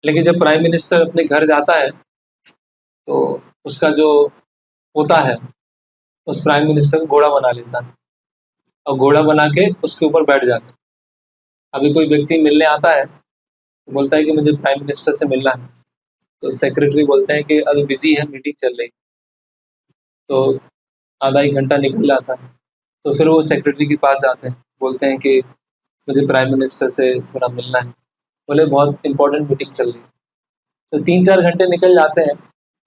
लेकिन जब प्राइम मिनिस्टर अपने घर जाता है तो उसका जो होता है, उस प्राइम मिनिस्टर को घोड़ा बना लेता है और घोड़ा बना के उसके ऊपर बैठ जाता है। अभी कोई व्यक्ति मिलने आता है बोलता है कि मुझे प्राइम मिनिस्टर से मिलना है। तो सेक्रेटरी बोलते हैं कि अभी बिजी है, मीटिंग चल रही। तो आधा एक घंटा निकल जाता है। तो फिर वो सेक्रेटरी के पास जाते हैं, बोलते हैं कि मुझे प्राइम मिनिस्टर से थोड़ा मिलना है। बोले बहुत इंपॉर्टेंट मीटिंग चल रही है। तो 3-4 घंटे निकल जाते हैं।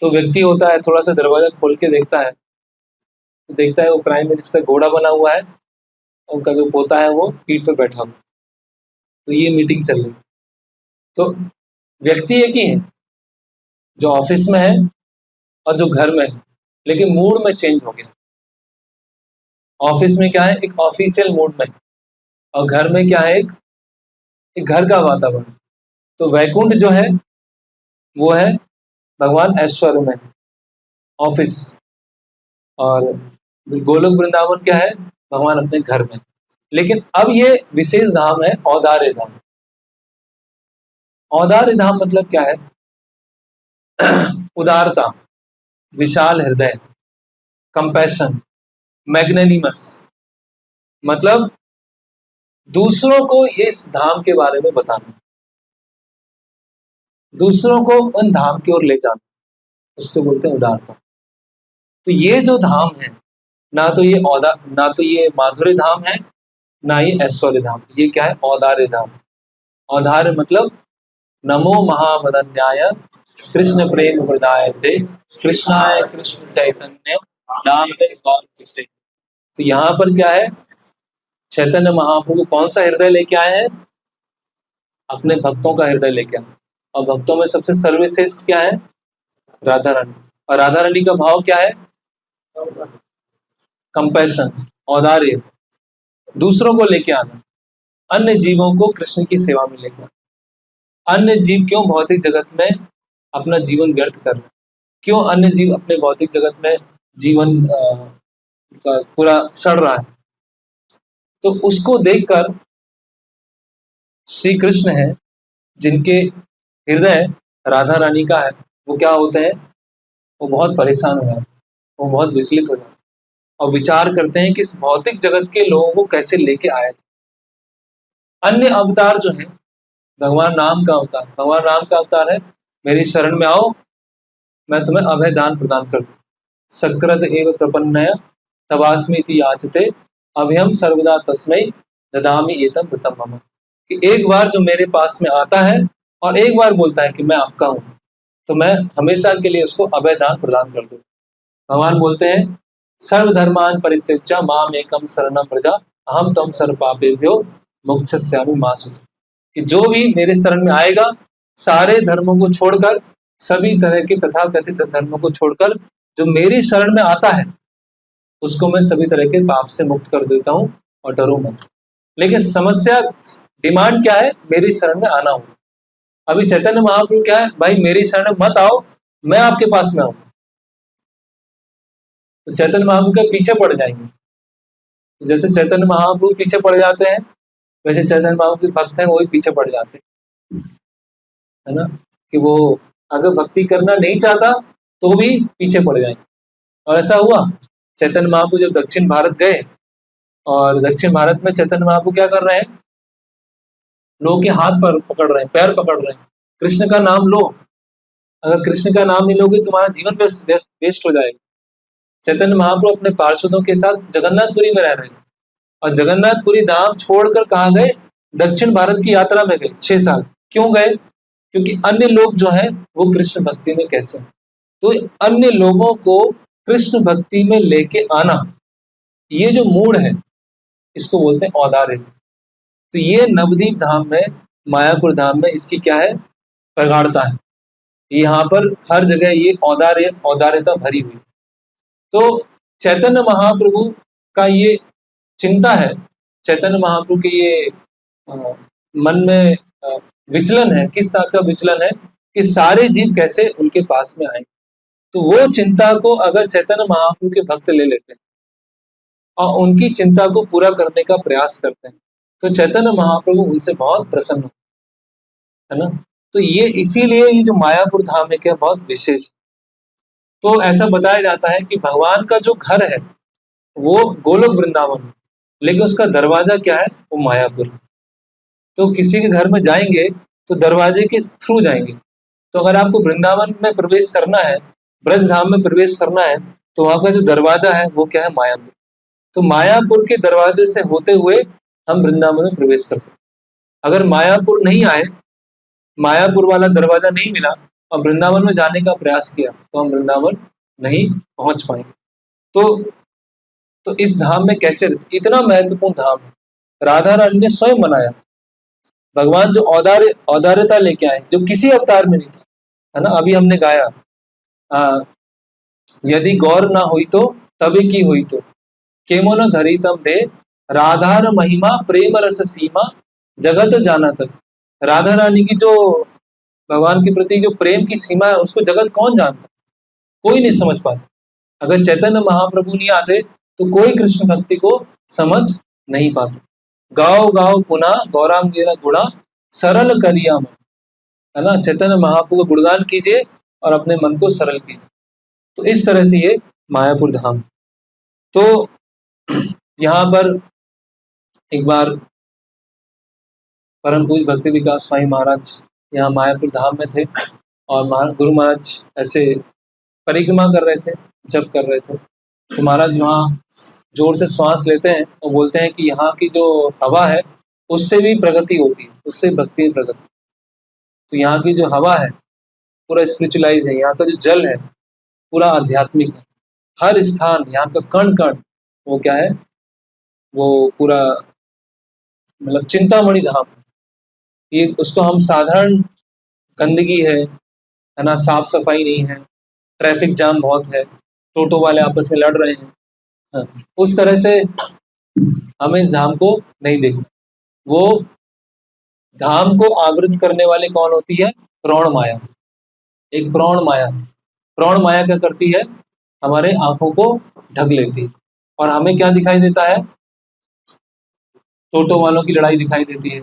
तो व्यक्ति होता है, थोड़ा सा दरवाजा खोल के देखता है, तो देखता है वो प्राइम मिनिस्टर घोड़ा बना हुआ है, उनका जो पोता है वो पीठ पे बैठा हुआ। तो ये मीटिंग चल रही। तो व्यक्ति एक ही है, जो ऑफिस में है और जो घर में है, लेकिन मूड में चेंज हो गया। ऑफिस में क्या है, एक ऑफिशियल मूड में, और घर में क्या है, एक घर का वातावरण। तो वैकुंठ जो है वो है भगवान ऐश्वर्य में, ऑफिस। और गोलोक वृंदावन क्या है, भगवान अपने घर में। लेकिन अब ये विशेष धाम है औदार्य धाम। औदार्य धाम मतलब क्या है? उदारता, विशाल हृदय, कंपैशन, मैग्नेनिमस। मतलब दूसरों को इस धाम के बारे में बताना, दूसरों को उन धाम की ओर ले जाना, उसको बोलते हैं उदारता। तो ये जो धाम है, ना तो ये माधुर्य धाम है, ना ये ऐश्वर्य धाम। ये क्या है? औदार्य धाम। औदार्य मतलब नमो महावदन्याय कृष्ण प्रेम हृदय थे कृष्णाय कृष्ण चैतन्य नामने गौर से। तो यहाँ पर क्या है, चैतन्य महाप्रभु कौन सा हृदय लेके आए हैं? अपने भक्तों का हृदय लेके आए। और भक्तों में सबसे सर्वश्रेष्ठ क्या है? राधा रानी। और राधा रानी का भाव क्या है? कंपैशन, औदार्य, दूसरों को लेके आना, अन्य जीवों को कृष्ण की सेवा में लेके आना। अन्य जीव क्यों भौतिक जगत में अपना जीवन व्यर्थ कर रहे हैं? क्यों अन्य जीव अपने भौतिक जगत में जीवन का पूरा सड़ रहा है? तो उसको देखकर श्री कृष्ण है, जिनके हृदय राधा रानी का है, वो क्या होते हैं? वो बहुत परेशान हो जाते हैं, वो बहुत विचलित हो जाते हैं और विचार करते हैं कि इस भौतिक जगत के लोगों को कैसे लेके आया जाए। अन्य अवतार जो है, भगवान राम का अवतार, भगवान राम का अवतार है, मेरी शरण में आओ, मैं तुम्हें अभय दान प्रदान कर दूं। सकृत एव प्रपन्नय तवास्मीति याचते अभयम सर्वदा तस्मै ददामि एतम वृतम मम। कि एक बार जो मेरे पास में आता है और एक बार बोलता है कि मैं आपका हूं, तो मैं हमेशा के लिए उसको अभय दान प्रदान कर दूं। भगवान बोलते हैं सर्वधर्मान परित्यज्य माम एकम शरणम व्रज अहम त्वं सर्व पापेभ्यो मोक्षयिष्यामि मा शुचि। कि जो भी मेरे शरण में आएगा, सारे धर्मों को छोड़कर, सभी तरह के तथाकथित धर्मों को छोड़कर जो मेरी शरण में आता है, उसको मैं सभी तरह के पाप से मुक्त कर देता हूँ, और डरो मत। लेकिन समस्या, डिमांड क्या है? मेरी शरण में आना हो। अभी चैतन्य महाप्रभु क्या है, भाई मेरी शरण में मत आओ, मैं आपके पास में आऊँ। तो चैतन्य महाप्रभु के पीछे पड़ जाएंगे। जैसे चैतन्य महाप्रभु पीछे पड़ जाते हैं, वैसे चैतन्य महाप्रभु के भक्त हैं वो भी पीछे पड़ जाते हैं, है ना? कि वो अगर भक्ति करना नहीं चाहता तो भी पीछे पड़ जाएंगे। और ऐसा हुआ, चैतन्य महाप्रभु जब दक्षिण भारत गए, और दक्षिण भारत में चैतन्य महाप्रभु क्या कर रहे हैं? लोगों के हाथ पर पकड़ रहे हैं, पैर पकड़ रहे हैं, कृष्ण का नाम लो, अगर कृष्ण का नाम नहीं लोगे तुम्हारा जीवन वेस्ट हो जाएगा। चैतन्य महाप्रभु अपने पार्षदों के साथ जगन्नाथपुरी में रह रहे थे, और जगन्नाथपुरी धाम छोड़कर कहाँ गए? दक्षिण भारत की यात्रा में गए 6 साल। क्यों गए? क्योंकि अन्य लोग जो हैं वो कृष्ण भक्ति में कैसे हैं। तो अन्य लोगों को कृष्ण भक्ति में लेके आना, ये जो मूड है, इसको बोलते हैं औदार्य। तो ये नवदीप धाम में, मायापुर धाम में इसकी क्या है? प्रगाढ़ता है। यहाँ पर हर जगह ये औदार्यता भरी हुई। तो चैतन्य महाप्रभु का ये चिंता है, चैतन्य महाप्रभु के ये मन में विचलन है। किस तरह का विचलन है? कि सारे जीव कैसे उनके पास में आए। तो वो चिंता को अगर चैतन्य महाप्रभु के भक्त ले लेते हैं और उनकी चिंता को पूरा करने का प्रयास करते हैं, तो चैतन्य महाप्रभु उनसे बहुत प्रसन्न है ना। तो ये इसीलिए ये जो मायापुर धाम है क्या बहुत विशेष। तो ऐसा बताया जाता है कि भगवान का जो घर है वो गोलोक वृंदावन है, लेकिन उसका दरवाजा क्या है? वो मायापुर। तो किसी के घर में जाएंगे तो दरवाजे के थ्रू जाएंगे। तो अगर आपको वृंदावन में प्रवेश करना है, ब्रज धाम में प्रवेश करना है, तो वहां का जो दरवाजा है वो क्या है? मायापुर। तो मायापुर के दरवाजे से होते हुए हम वृंदावन में प्रवेश कर सकते। अगर मायापुर नहीं आए, मायापुर वाला दरवाजा नहीं मिला और वृंदावन में जाने का प्रयास किया, तो हम वृंदावन नहीं पहुंच पाएंगे। तो इस धाम में कैसे, इतना महत्वपूर्ण धाम है, राधा रानी ने स्वयं बनाया। भगवान जो औदार्यता लेके आए, जो किसी अवतार में नहीं था, है ना। अभी हमने गाया, यदि गौर ना हुई तो तभी की हुई तो, केमोन धरितम दे राधार महिमा प्रेम रस सीमा जगत जाना तक। राधा रानी की जो भगवान के प्रति जो प्रेम की सीमा है, उसको जगत कौन जानता? कोई नहीं समझ पाता। अगर चैतन्य महाप्रभु नहीं आते तो कोई कृष्ण भक्ति को समझ नहीं पाता। गाओ गाओ पुनः गौरांगेरा गुणा सरल करिया मन, है ना। चैतन्य महाप्रभु का गुणगान कीजिए और अपने मन को सरल कीजिए। तो इस तरह से ये मायापुर धाम। तो यहाँ पर एक बार परम पूज्य भक्ति विकास स्वामी महाराज यहाँ मायापुर धाम में थे और गुरु महाराज ऐसे परिक्रमा कर रहे थे, जप कर रहे थे। तो महाराज वहाँ जोर से श्वास लेते हैं और बोलते हैं कि यहाँ की जो हवा है उससे भी प्रगति होती है, उससे भक्ति में प्रगति। तो यहाँ की जो हवा है पूरा स्पिरिचुअलाइज है, यहाँ का जो जल है पूरा आध्यात्मिक है। हर स्थान, यहाँ का कण कण वो क्या है? वो पूरा मतलब चिंतामणि धाम। ये उसको हम साधारण गंदगी है ना, साफ सफाई नहीं है, ट्रैफिक जाम बहुत है, टोटो वाले आपस में लड़ रहे हैं, हाँ, उस तरह से हमें इस धाम को नहीं देखना। वो धाम को आवृत करने वाली कौन होती है? प्रौढ़ माया। एक प्रौढ़ माया, प्रौढ़ माया क्या करती है? हमारे आंखों को ढक लेती है और हमें क्या दिखाई देता है? टोटो वालों की लड़ाई दिखाई देती है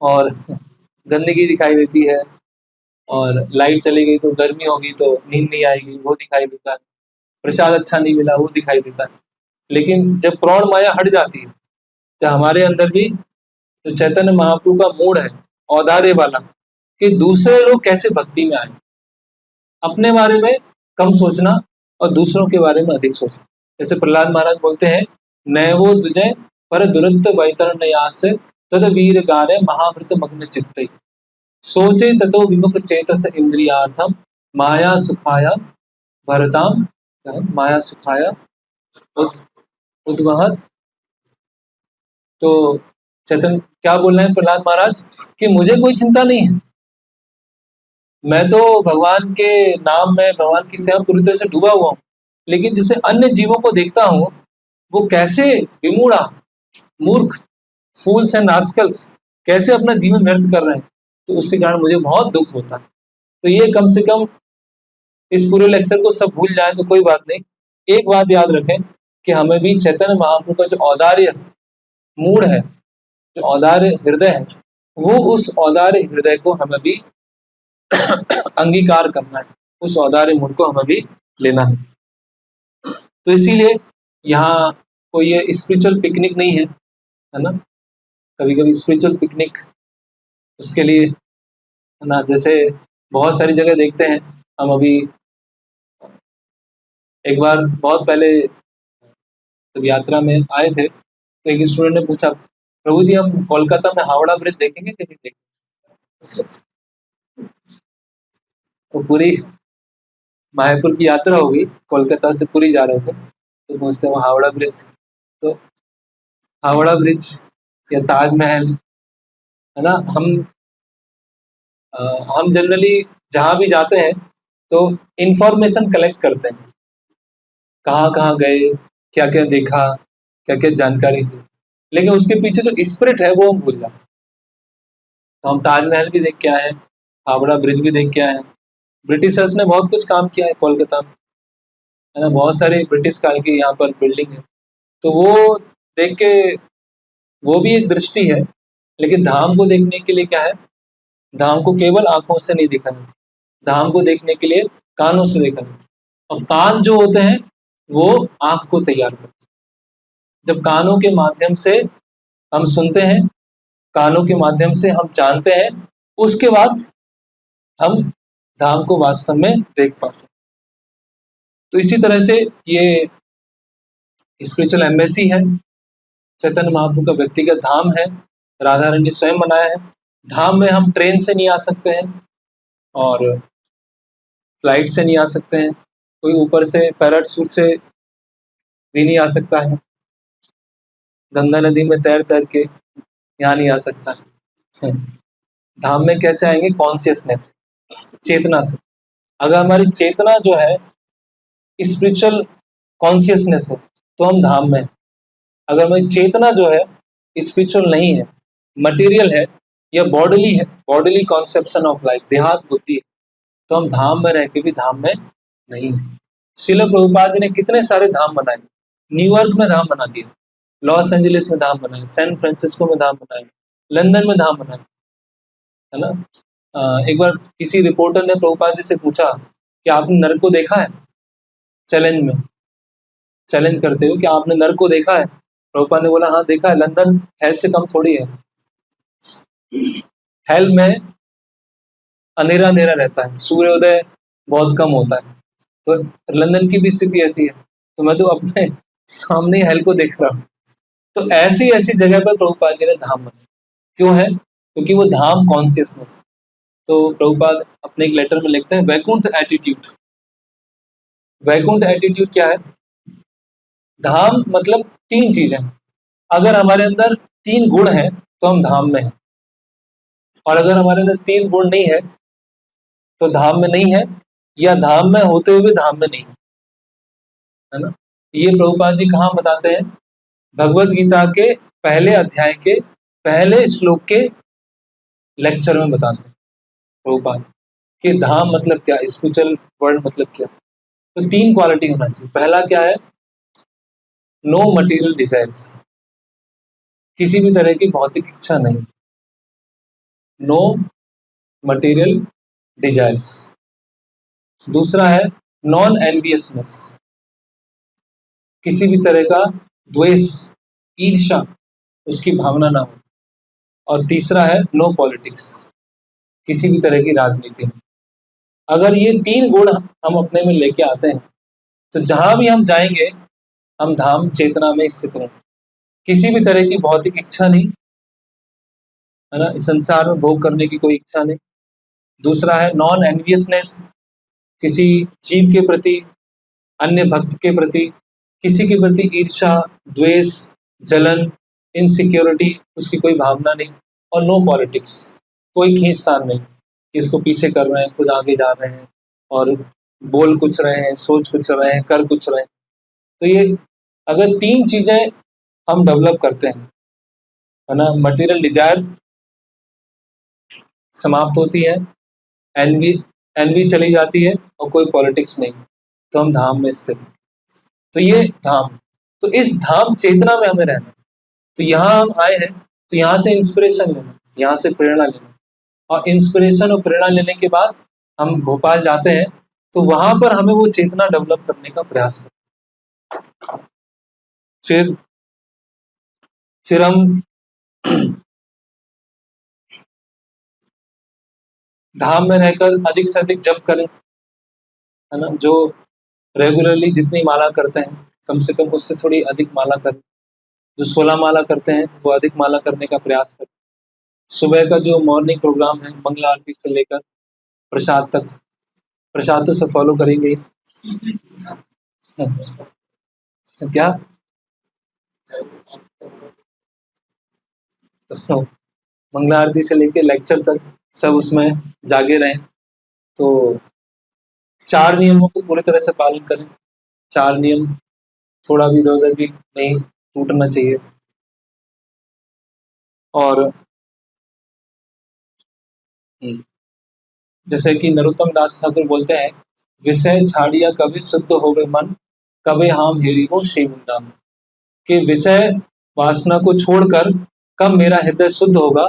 और गंदगी दिखाई देती है, और लाइट चली गई तो गर्मी होगी तो नींद नहीं आएगी, वो दिखाई देता है। प्रसाद अच्छा नहीं मिला, वो दिखाई देता है। लेकिन जब प्रौढ़ माया हट जाती है, जब हमारे अंदर भी जो चैतन्य महाप्रभु का मूड है औदार्य वाला, कि दूसरे लोग कैसे भक्ति में आए, अपने बारे में कम सोचना और दूसरों के बारे में अधिक सोचना। जैसे प्रहलाद महाराज बोलते हैं, नैवो दुजय पर दुरंत वैतरण यास तद वीर गारे महामृत मग्न चित्ते सोचे ततो विमुख चेतस इंद्रियार्थम माया सुखाया भरताम, माया सुखाया उद्वहत। तो चेतन क्या बोल रहे हैं प्रहलाद महाराज कि मुझे कोई चिंता नहीं है, मैं तो भगवान के नाम में, भगवान की सेवा पूरी तरह से डूबा हुआ हूँ। लेकिन जैसे अन्य जीवों को देखता हूँ वो कैसे विमूढ़ा, मूर्ख, फूल्स एंड रास्कल्स कैसे अपना जीवन व्यर्थ कर रहे हैं, तो उसके कारण मुझे बहुत दुख होता है। तो ये कम से कम इस पूरे लेक्चर को सब भूल जाएं तो कोई बात नहीं, एक बात याद रखें कि हमें भी चैतन्य महाप्रभु का जो औदार्य मूड है, जो औदार्य हृदय है, वो उस औदार्य हृदय को हमें भी अंगीकार करना है, उस औदार्य मूड को हमें भी लेना है। तो इसीलिए यहाँ कोई ये स्पिरिचुअल पिकनिक नहीं है ना। कभी कभी स्पिरिचुअल पिकनिक उसके लिए, है ना, जैसे बहुत सारी जगह देखते हैं हम। अभी एक बार बहुत पहले जब यात्रा में आए थे तो एक स्टूडेंट ने पूछा, प्रभु जी हम कोलकाता में हावड़ा ब्रिज देखेंगे कि नहीं देखेंगे? तो पूरी मायापुर की यात्रा होगी, कोलकाता से पुरी जा रहे थे, तो पूछते हैं हावड़ा ब्रिज। तो हावड़ा ब्रिज या ताजमहल, है ना, हम जनरली जहाँ भी जाते हैं तो इंफॉर्मेशन कलेक्ट करते हैं, कहाँ कहाँ गए, क्या क्या देखा, क्या क्या जानकारी थी, लेकिन उसके पीछे जो स्पिरिट है वो हम भूल जाते। तो हम ताजमहल भी देख के आए हैं, हावड़ा ब्रिज भी देख के आए हैं। ब्रिटिशर्स ने बहुत कुछ काम किया है कोलकाता में, है ना, बहुत सारे ब्रिटिश काल की यहाँ पर बिल्डिंग है, तो वो देख के वो भी एक दृष्टि है। लेकिन धाम को देखने के लिए क्या है, धाम को केवल आंखों से नहीं देखा जाता, धाम को देखने के लिए कानों से देखा जाता। और कान जो होते हैं वो आंख को तैयार करते हैं। जब कानों के माध्यम से हम सुनते हैं कानों के माध्यम से हम जानते हैं, उसके बाद हम धाम को वास्तव में देख पाते हैं। तो इसी तरह से ये स्पिरिचुअल एम्बेसी है, चैतन्य महाप्रभु का व्यक्तिगत धाम है, राधा रानी ने स्वयं बनाया है। धाम में हम ट्रेन से नहीं आ सकते हैं और फ्लाइट से नहीं आ सकते हैं, कोई ऊपर से पैराशूट से भी नहीं आ सकता है, गंगा नदी में तैर तैर के यहाँ नहीं आ सकता है। धाम में कैसे आएंगे? कॉन्शियसनेस, चेतना से। अगर हमारी चेतना जो है स्पिरिचुअल कॉन्शियसनेस है तो हम धाम में हैं। अगर हमारी चेतना जो है स्पिरिचुअल नहीं है, मटेरियल है या बॉडीली है, बॉडीली कॉन्सेप्शन ऑफ लाइफ, देहात बुद्धि है, तो हम धाम में रह के भी धाम में नहीं है। श्रील प्रभुपाद जी ने कितने सारे धाम बनाए। न्यूयॉर्क में धाम बना दिया, लॉस एंजलिस में धाम बनाए, सैन फ्रांसिस्को में धाम बनाए, लंदन में धाम बनाए, है ना। एक बार किसी रिपोर्टर ने प्रभुपाद जी से पूछा कि आपने नर्क को देखा है, चैलेंज में, चैलेंज करते हो कि आपने नर्क को देखा है। प्रभुपाद ने बोला हाँ देखा है, लंदन हेल से कम थोड़ी है। हेल में अंधेरा अंधेरा रहता है, सूर्योदय बहुत कम होता है, तो लंदन की भी स्थिति ऐसी है, तो मैं तो अपने सामने हेल को देख रहा हूँ। तो ऐसी ऐसी जगह पर प्रभुपाद जी ने धाम बनाए। क्यों है? क्योंकि वो धाम कॉन्शियसनेस। तो प्रभुपाद अपने एक लेटर में लिखते हैं वैकुंठ एटीट्यूड। वैकुंठ एटीट्यूड क्या है? धाम मतलब तीन चीजें, अगर हमारे अंदर तीन गुण हैं तो हम धाम में हैं, और अगर हमारे अंदर तीन गुण नहीं है तो धाम में नहीं है, या धाम में होते हुए भी धाम में नहीं है ना। ये प्रभुपाद जी कहाँ बताते हैं? भगवत गीता के पहले अध्याय के पहले श्लोक के लेक्चर में बताते हैं प्रभुपाद कि धाम मतलब क्या, स्पिरिचुअल वर्ल्ड मतलब क्या। तो तीन क्वालिटी होना चाहिए। पहला क्या है? नो मटेरियल डिजायर्स, किसी भी तरह की भौतिक इच्छा नहीं, नो मटेरियल डिजायर्स। दूसरा है नॉन एनवियसनेस, किसी भी तरह का द्वेष, ईर्ष्या, उसकी भावना ना हो। और तीसरा है नो पॉलिटिक्स, किसी भी तरह की राजनीति नहीं। अगर ये तीन गुण हम अपने में लेके आते हैं तो जहां भी हम जाएंगे हम धाम चेतना में स्थित रहेंगे। किसी भी तरह की भौतिक इच्छा नहीं, है ना, इस संसार में भोग करने की कोई इच्छा नहीं। दूसरा है नॉन एनवियसनेस, किसी जीव के प्रति, अन्य भक्त के प्रति, किसी के प्रति ईर्ष्या, द्वेष, जलन, इनसिक्योरिटी, उसकी कोई भावना नहीं। और नो पॉलिटिक्स, कोई खींचतान नहीं कि इसको पीछे कर रहे हैं, खुद आगे जा रहे हैं और बोल कुछ रहे हैं, सोच कुछ रहे हैं, कर कुछ रहे हैं। तो ये अगर तीन चीजें हम डेवलप करते हैं, है ना, मटेरियल डिजायर समाप्त होती है, एनवी एनवी चली जाती है और कोई पॉलिटिक्स नहीं, तो हम धाम में स्थित हैं। तो ये धाम, तो इस धाम चेतना में हमें रहना। तो यहाँ हम आए हैं तो यहाँ से इंस्पिरेशन लेना, यहाँ से प्रेरणा लेना, और इंस्पिरेशन और प्रेरणा लेने के बाद हम भोपाल जाते हैं तो वहां पर हमें वो चेतना डेवलप करने का प्रयास करते हैं। फिर हम धाम में रहकर अधिक से अधिक जप करें, है ना। जो रेगुलरली जितनी माला करते हैं कम से कम उससे थोड़ी अधिक माला करें। जो 16 माला करते हैं वो अधिक माला करने का प्रयास करें। सुबह का जो मॉर्निंग प्रोग्राम है मंगला आरती से लेकर प्रसाद तक, प्रसाद तो सब फॉलो करेंगे ही। क्या तो मंगला आरती से लेकर लेक्चर तक सब उसमें जागे रहें। तो 4 नियमों को पूरी तरह से पालन करें। 4 नियम थोड़ा भी इधर उधर भी नहीं टूटना चाहिए। और जैसे कि नरोत्तम दास ठाकुर बोलते हैं, विषय छाड़िया कभी शुद्ध होवे मन, कभी हम हेरी हो श्री वृंदावन। कि विषय वासना को छोड़कर कब मेरा हृदय शुद्ध होगा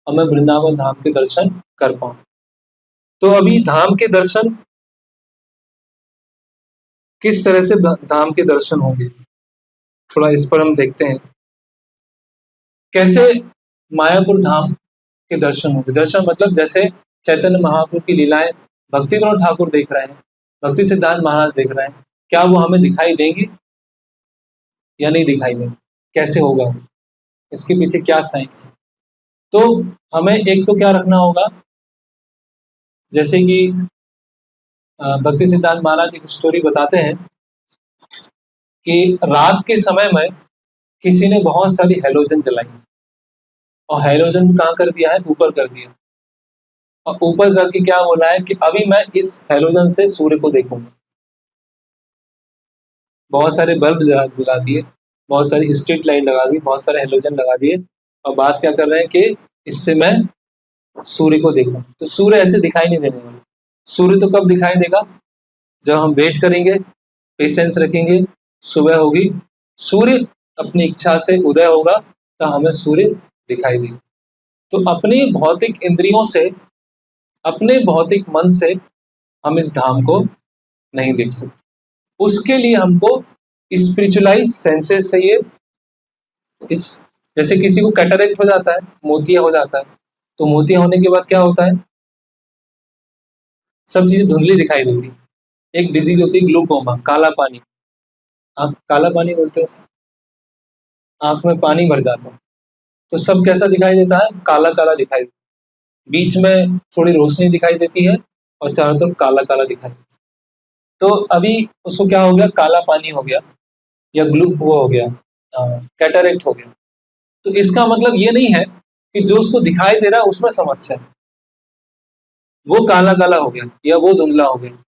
और मैं वृंदावन धाम के दर्शन कर पाऊं। तो अभी धाम के दर्शन किस तरह से धाम के दर्शन होंगे, थोड़ा इस पर हम देखते हैं। कैसे मायापुर धाम के दर्शन होंगे। दर्शन मतलब जैसे चैतन्य महाप्रभु की लीलाएं भक्ति विनोद ठाकुर देख रहे हैं, भक्ति सिद्धांत महाराज देख रहे हैं, क्या वो हमें दिखाई देंगे या नहीं दिखाई देंगे? कैसे होगा, इसके पीछे क्या साइंस? तो हमें एक तो क्या रखना होगा, जैसे कि भक्ति सिद्धांत महाराज एक स्टोरी बताते हैं कि रात के समय में किसी ने बहुत सारी हैलोजन जलाई और हैलोजन कहाँ कर दिया है, ऊपर कर दिया, और ऊपर करके क्या बोला है कि अभी मैं इस हैलोजन से सूर्य को देखूंगा। बहुत सारे बल्ब जला दिए, बहुत सारी स्ट्रीट लाइट लगा दी, बहुत सारे हैलोजन लगा दिए, और बात क्या कर रहे हैं कि इससे मैं सूर्य को देखूं। तो सूर्य ऐसे दिखाई नहीं देने वाला। सूर्य तो कब दिखाई देगा, जब हम वेट करेंगे, पेशेंस रखेंगे, सुबह होगी, सूर्य अपनी इच्छा से उदय होगा, तो हमें सूर्य दिखाई देगा। तो अपनी भौतिक इंद्रियों से, अपने भौतिक मन से हम इस धाम को नहीं देख सकते। उसके लिए हमको स्पिरिचुअलाइज सेंसेस चाहिए। इस जैसे किसी को कैटरेक्ट हो जाता है, मोतिया हो जाता है, तो मोतिया होने के बाद क्या होता है, सब चीजें धुंधली दिखाई देती है। एक डिजीज होती है ग्लूकोमा, काला पानी, आँख काला पानी बोलते हैं, आंख में पानी भर जाता है, तो सब कैसा दिखाई देता है, काला काला दिखाई देता है। बीच में थोड़ी रोशनी दिखाई देती है और चारों तरफ काला काला दिखाई देता है। तो अभी उसको क्या हो गया, काला पानी हो गया या वो हो गया, कैटरेक्ट हो गया। तो इसका मतलब ये नहीं है कि जो उसको दिखाई दे रहा है उसमें समस्या है, वो काला काला हो गया या वो धुंधला हो गया,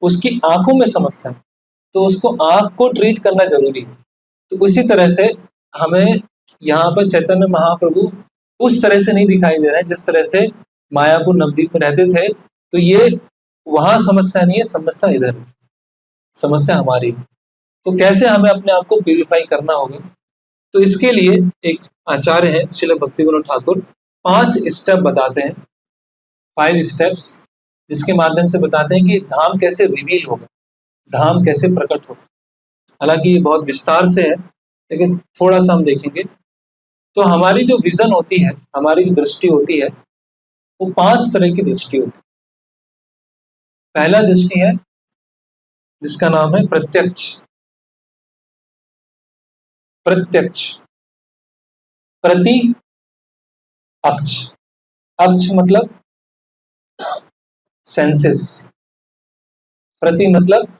उसकी आंखों में समस्या है, तो उसको आंख को ट्रीट करना जरूरी है। तो उसी तरह से हमें यहाँ पर चैतन्य महाप्रभु उस तरह से नहीं दिखाई दे रहे हैं जिस तरह से मायापुर नवद्वीप में रहते थे। तो ये वहां समस्या नहीं है, समस्या इधर है, समस्या हमारी। तो कैसे हमें अपने आप को प्यूरिफाई करना होगा, तो इसके लिए एक आचार्य है श्रील भक्ति विनोद ठाकुर 5 स्टेप बताते हैं, 5 स्टेप्स, जिसके माध्यम से बताते हैं कि धाम कैसे रिवील होगा, धाम कैसे प्रकट होगा। हालांकि ये बहुत विस्तार से है, लेकिन थोड़ा सा हम देखेंगे। तो हमारी जो विजन होती है, हमारी जो दृष्टि होती है, वो 5 तरह की दृष्टि होती है। पहला दृष्टि है जिसका नाम है प्रत्यक्ष। प्रत्यक्ष, प्रति अक्ष, अक्ष मतलब सेंसेस, प्रति मतलब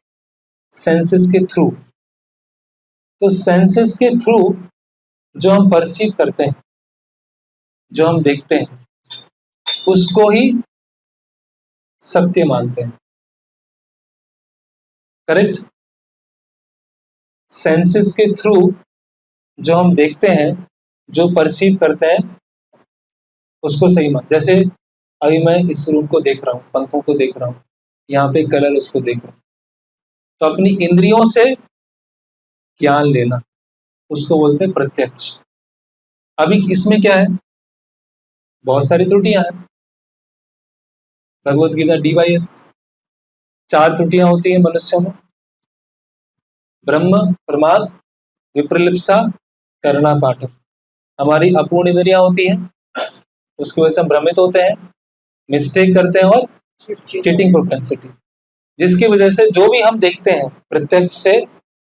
सेंसेस के थ्रू। तो सेंसेस के थ्रू जो हम परसीव करते हैं, जो हम देखते हैं, उसको ही सत्य मानते हैं। करेक्ट? सेंसेस के थ्रू जो हम देखते हैं, जो परसीव करते हैं, उसको सही मान। जैसे अभी मैं इस रूम को देख रहा हूँ, पंखों को देख रहा हूँ, यहाँ पे कलर उसको देख रहा हूँ, तो अपनी इंद्रियों से ज्ञान लेना, उसको बोलते हैं प्रत्यक्ष। अभी इसमें क्या है, बहुत सारी त्रुटियां हैं। भगवत गीता DYS 4 त्रुटियां होती है मनुष्य में, ब्रह्म, प्रमाद, विप्रलिप्सा, करुणा पाठक। हमारी अपूर्ण इंद्रियां होती हैं, उसकी वजह से हम भ्रमित होते हैं, मिस्टेक करते हैं और चीटिंग प्रोपेंसिटी, जिसकी वजह से जो भी हम देखते हैं प्रत्यक्ष से,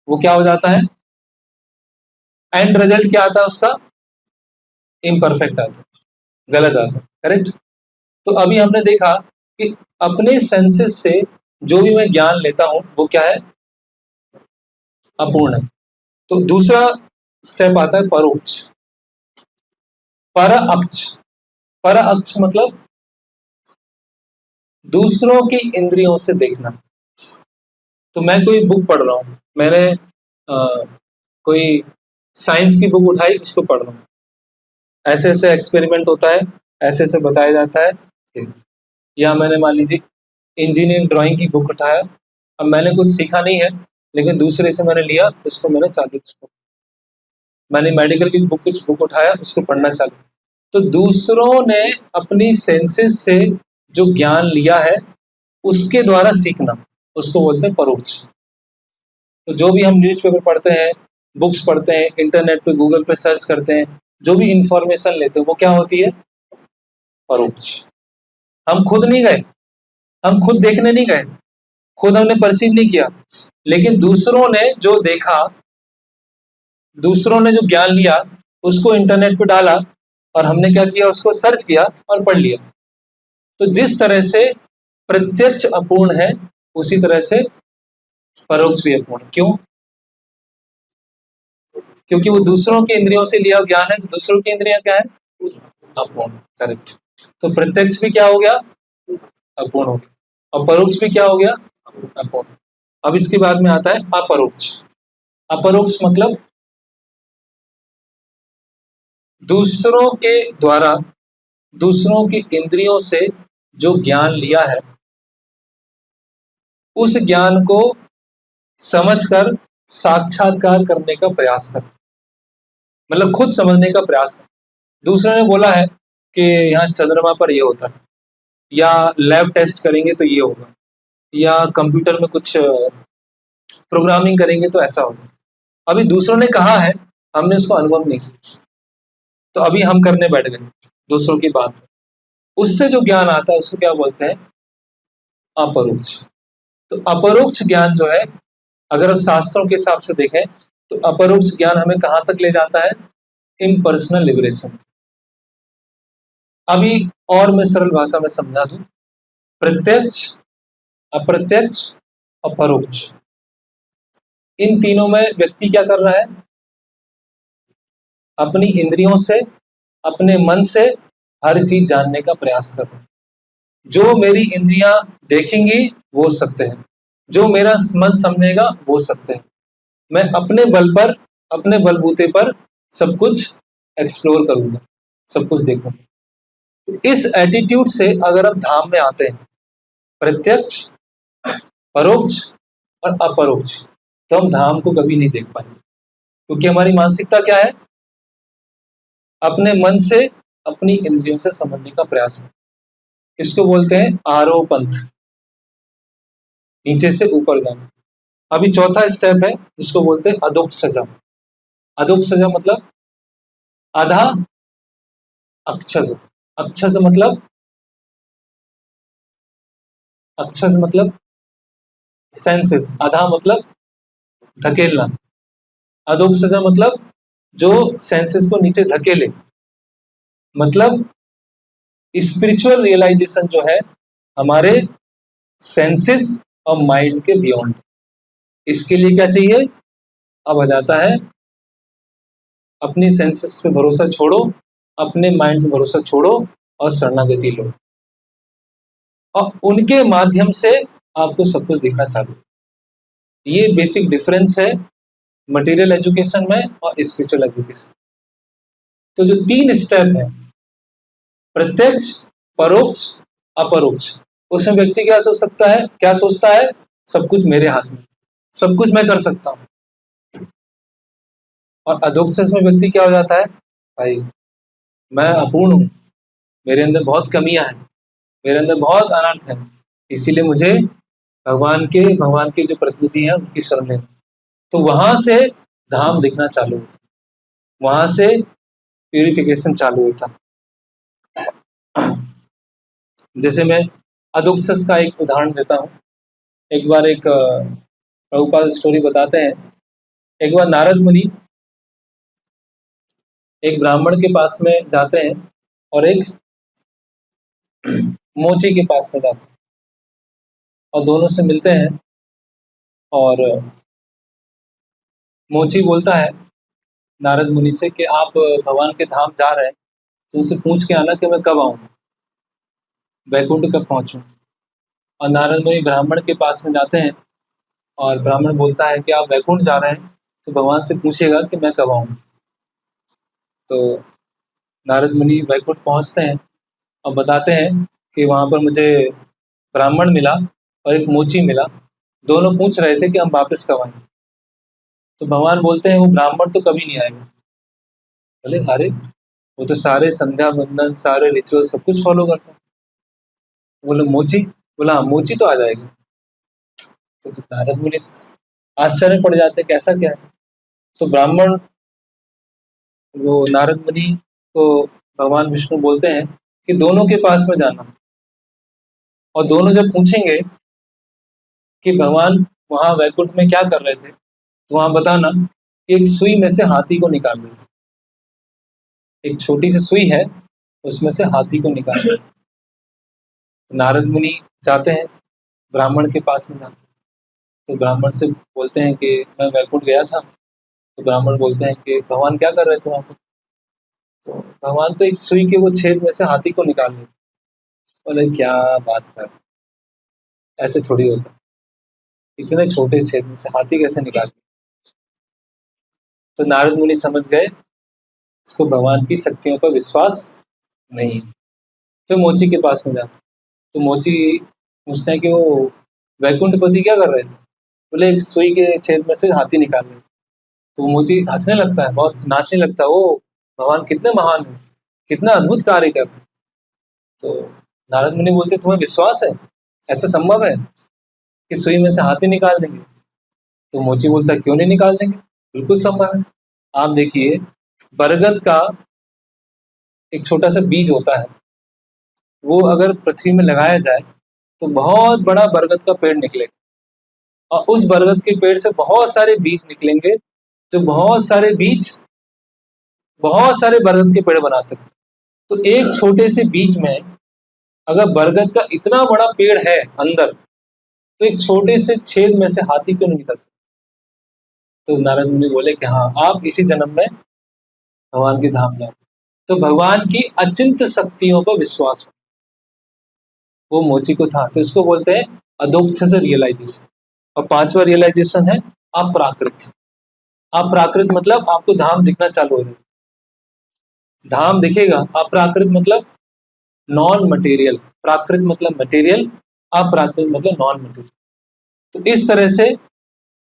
वो क्या हो जाता है, एंड रिजल्ट क्या आता है उसका, इम्परफेक्ट आता है, गलत आता है। करेक्ट? तो अभी हमने देखा कि अपने सेंसेस से जो भी मैं ज्ञान लेता हूं वो क्या है, अपूर्ण है। तो दूसरा स्टेप आता है परोक्ष, पर अक्ष। पर अक्ष मतलब दूसरों की इंद्रियों से देखना। तो मैं कोई बुक पढ़ रहा हूं, मैंने कोई साइंस की बुक उठाई, उसको पढ़ रहा हूं, ऐसे ऐसे एक्सपेरिमेंट होता है, ऐसे ऐसे बताया जाता है। या मैंने मान लीजिए इंजीनियरिंग ड्राइंग की बुक उठाया, अब मैंने कुछ सीखा नहीं है, लेकिन दूसरे से मैंने लिया, उसको मैंने चालू किया। मैंने मेडिकल की कुछ बुक उठाया, उसको पढ़ना चालू। तो दूसरों ने अपनी सेंसेस से जो ज्ञान लिया है उसके द्वारा सीखना, उसको बोलते हैं परोक्ष। तो जो भी हम न्यूज़पेपर पढ़ते हैं, बुक्स पढ़ते हैं, इंटरनेट पे गूगल पे सर्च करते हैं, जो भी इंफॉर्मेशन लेते हैं वो क्या होती है? परोक्ष। हम खुद नहीं गए, हम खुद देखने नहीं गए, खुद हमने परसीव नहीं किया, लेकिन दूसरों ने जो देखा, दूसरों ने जो ज्ञान लिया, उसको इंटरनेट पे डाला और हमने क्या किया? उसको सर्च किया और पढ़ लिया। तो जिस तरह से प्रत्यक्ष अपूर्ण है, उसी तरह से परोक्ष भी अपूर्ण। क्यों? क्योंकि वो दूसरों के इंद्रियों से लिया ज्ञान है, तो दूसरों की इंद्रियां क्या है? अपूर्ण। करेक्ट। तो प्रत्यक्ष भी क्या हो गया? अपूर्ण हो गया, और परोक्ष भी क्या हो गया? अपूर्ण। अब इसके बाद में आता है अपरोक्ष। अपरोक्ष मतलब दूसरों के द्वारा, दूसरों की इंद्रियों से जो ज्ञान लिया है, उस ज्ञान को समझकर साक्षात्कार करने का प्रयास कर, मतलब खुद समझने का प्रयास कर। दूसरे ने बोला है कि यहाँ चंद्रमा पर ये होता है, या लैब टेस्ट करेंगे तो ये होगा, या कंप्यूटर में कुछ प्रोग्रामिंग करेंगे तो ऐसा होगा। अभी दूसरों ने कहा है, हमने उसको अनुभव नहीं किया, तो अभी हम करने बैठ गए दूसरों की बात। उससे जो ज्ञान आता है उसको क्या बोलते हैं? अपरोक्ष। तो अपरोक्ष ज्ञान जो है, अगर हम शास्त्रों के हिसाब से देखें तो अपरोक्ष ज्ञान हमें कहां तक ले जाता है? Impersonal liberation. अभी और मैं सरल भाषा में समझा दूं, प्रत्यक्ष, अप्रत्यक्ष और परोक्ष, इन तीनों में व्यक्ति क्या कर रहा है? अपनी इंद्रियों से, अपने मन से हर चीज जानने का प्रयास कर रहा है। जो मेरी इंद्रियां देखेंगी वो सत्य है, जो मेरा मन समझेगा वो सत्य है। मैं अपने बल पर, अपने बलबूते पर सब कुछ एक्सप्लोर करूंगा, सब कुछ देखूंगा। तो इस एटीट्यूड से अगर हम धाम में आते हैं, प्रत्यक्ष, परोक्ष और अपरोक्ष, तो हम धाम को कभी नहीं देख पाएंगे, क्योंकि हमारी मानसिकता क्या है? अपने मन से, अपनी इंद्रियों से समझने का प्रयास है। इसको बोलते हैं आरोपंथ, नीचे से ऊपर जाना। अभी चौथा स्टेप है जिसको बोलते हैं अदोक्त सजा। अदोक्त सजा मतलब आधा अक्षज। अक्षज मतलब, अक्षज मतलब सेंसेस, आधा मतलब धकेलना, अदोक्त सजा मतलब जो सेंसेस को नीचे धकेले। मतलब स्पिरिचुअल रियलाइजेशन जो है हमारे सेंसेस और माइंड के बियॉन्ड। इसके लिए क्या चाहिए? अब आ जाता है अपनी सेंसेस पे भरोसा छोड़ो, अपने माइंड पे भरोसा छोड़ो और शरणागति लो, और उनके माध्यम से आपको सब कुछ दिखना चालू। ये बेसिक डिफरेंस है मटेरियल एजुकेशन में और स्पिरिचुअल एजुकेशन। तो जो तीन स्टेप है, प्रत्यक्ष, परोक्ष, अपरोक्ष, उसमें व्यक्ति क्या सोच सकता है? क्या सोचता है? सब कुछ मेरे हाथ में, सब कुछ मैं कर सकता हूँ। और अधोक्षज में व्यक्ति क्या हो जाता है? भाई मैं अपूर्ण हूँ, मेरे अंदर बहुत कमियां हैं, मेरे अंदर बहुत अनर्थ है, इसीलिए मुझे भगवान के जो प्रतिनिधि हैं उनकी शरण लेना। तो वहां से धाम दिखना चालू होता, वहां से प्यूरिफिकेशन चालू होता। जैसे मैं अधोक्षज का एक उदाहरण देता हूँ। एक बार एक प्रभुपाद स्टोरी बताते हैं। एक बार नारद मुनि एक ब्राह्मण के पास में जाते हैं और एक मोची के पास में जाते हैं, और दोनों से मिलते हैं। और मोची बोलता है नारद मुनि से कि आप भगवान के धाम जा रहे हैं, तो उनसे पूछ के आना कि मैं कब आऊँ, वैकुंठ कब पहुँचूँ। और नारद मुनि ब्राह्मण के पास में जाते हैं, और ब्राह्मण बोलता है कि आप वैकुंठ जा रहे हैं तो भगवान से पूछिएगा कि मैं कब आऊँ। तो नारद मुनि वैकुंठ पहुँचते हैं और बताते हैं कि वहाँ पर मुझे ब्राह्मण मिला और एक मोची मिला, दोनों पूछ रहे थे कि हम वापस कब आएंगे। तो भगवान बोलते हैं वो ब्राह्मण तो कभी नहीं आएगा। बोले अरे वो तो सारे संध्या बंदन, सारे रिचुअल सब कुछ फॉलो करता है। बोले मोची? बोला हाँ मोची तो आ जाएगा। तो नारद मुनि आश्चर्य पड़ जाते, कैसा क्या है? तो ब्राह्मण वो नारद मुनि को भगवान विष्णु बोलते हैं कि दोनों के पास में जाना, और दोनों जब पूछेंगे कि भगवान वहाँ वैकुंठ में क्या कर रहे थे, तो वहाँ बताना कि एक सुई में से हाथी को निकाल रहे थे। एक छोटी सी सुई है, उसमें से हाथी को निकाल रहे थे। तो नारद मुनि जाते हैं, ब्राह्मण के पास में जाते हैं, तो ब्राह्मण से बोलते हैं कि मैं वैकुंठ गया था। तो ब्राह्मण बोलते हैं कि भगवान क्या कर रहे थे वहाँ पर? तो भगवान तो एक सुई के वो छेद में से हाथी को निकाल रहे थे। बोले क्या बात कर, ऐसे थोड़ी होता, इतने छोटे छेद में से हाथी कैसे निकाल? तो नारद मुनि समझ गए इसको भगवान की शक्तियों पर विश्वास नहीं। फिर मोची के पास में जाते, तो मोची पूछते हैं कि वो वैकुंठपति क्या कर रहे थे? बोले एक सुई के छेद में से हाथी निकाल रहे थे। तो मोची हंसने लगता है, बहुत नाचने लगता है, वो भगवान कितने महान है, कितना अद्भुत कार्य कर रहे हैं। तो नारद मुनि बोलते तुम्हें विश्वास है, ऐसा संभव है कि सुई में से हाथी निकाल देंगे? तो मोची बोलता है क्यों नहीं निकाल देंगे, बिल्कुल संभव है। आप देखिए, बरगद का एक छोटा सा बीज होता है, वो अगर पृथ्वी में लगाया जाए तो बहुत बड़ा बरगद का पेड़ निकलेगा, और उस बरगद के पेड़ से बहुत सारे बीज निकलेंगे, जो बहुत सारे बीज बहुत सारे बरगद के पेड़ बना सकते हैं। तो एक छोटे से बीज में अगर बरगद का इतना बड़ा पेड़ है अंदर, तो एक छोटे से छेद में से हाथी क्यों नहीं निकल सकता? तो नारद मुनि बोले कि हाँ, आप इसी जन्म में भगवान के धाम जाओ। तो भगवान की अचिंत शक्तियों पर विश्वास वो मोची को था, तो इसको बोलते हैं अधोक्ष से रियलाइजेशन। और पांचवा रियलाइजेशन है अप्राकृत। अप्राकृत मतलब आपको धाम दिखना चालू हो जाएगा, धाम दिखेगा। अप्राकृत मतलब नॉन मटेरियल, प्राकृत मतलब मटेरियल, अप्राकृत मतलब नॉन मटेरियल। तो इस तरह से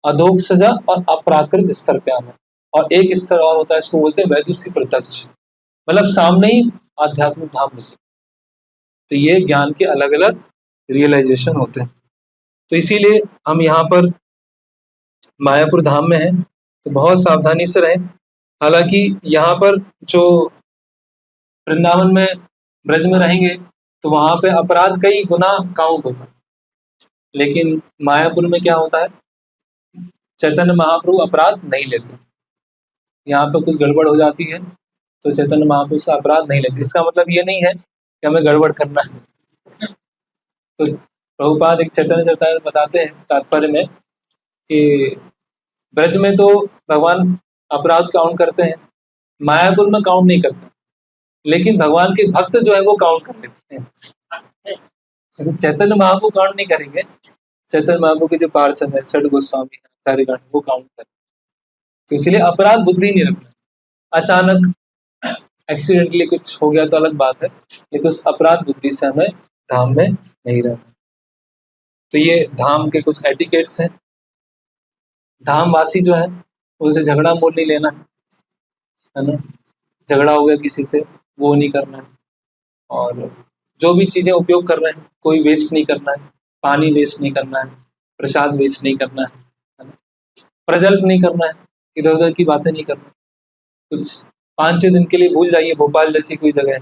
अधोक्षजा और अप्राकृत स्तर पे आना। और एक स्तर और होता है, इसको बोलते हैं वैदुषी प्रत्यक्ष, मतलब सामने ही आध्यात्मिक धाम दिखे। तो ये ज्ञान के अलग अलग रियलाइजेशन होते हैं। तो इसीलिए हम यहाँ पर मायापुर धाम में हैं, तो बहुत सावधानी से रहें। हालांकि यहाँ पर जो वृंदावन में ब्रज में रहेंगे तो वहां पे अपराध कई गुना काउंट होता है, लेकिन मायापुर में क्या होता है, चैतन्य महाप्रभु अपराध नहीं लेते। यहाँ पे कुछ गड़बड़ हो जाती है तो चैतन्य महाप्रभु उसका अपराध नहीं लेते। इसका मतलब ये नहीं है कि हमें गड़बड़ करना है। तो प्रभुपाद एक चैतन्य चरितामृत बताते हैं तात्पर्य में कि ब्रज में तो भगवान अपराध काउंट करते हैं, मायापुर में काउंट नहीं करते, लेकिन भगवान के भक्त जो है वो काउंट कर लेते हैं। तो चैतन्य महाप्रभु काउंट नहीं करेंगे, चैतन्य महाप्रभु के जो पार्षद है, षड गोस्वामी है, सारे गण, वो काउंट करें। तो इसलिए अपराध बुद्धि नहीं रखना। अचानक एक्सीडेंटली कुछ हो गया तो अलग बात है, लेकिन उस अपराध बुद्धि से हमें धाम में नहीं रहना। तो ये धाम के कुछ एटिकेट्स हैं। धामवासी जो है उनसे झगड़ा मोल नहीं लेना है ना, झगड़ा हो गया किसी से वो नहीं करना है। और जो भी चीजें उपयोग कर रहे हैं कोई वेस्ट नहीं करना है, पानी वेस्ट नहीं करना है, प्रसाद वेस्ट नहीं करना है ना, प्रजल्प नहीं करना है, इधर उधर की बातें नहीं करना। कुछ 5-6 दिन के लिए भूल जाइए भोपाल जैसी कोई जगह है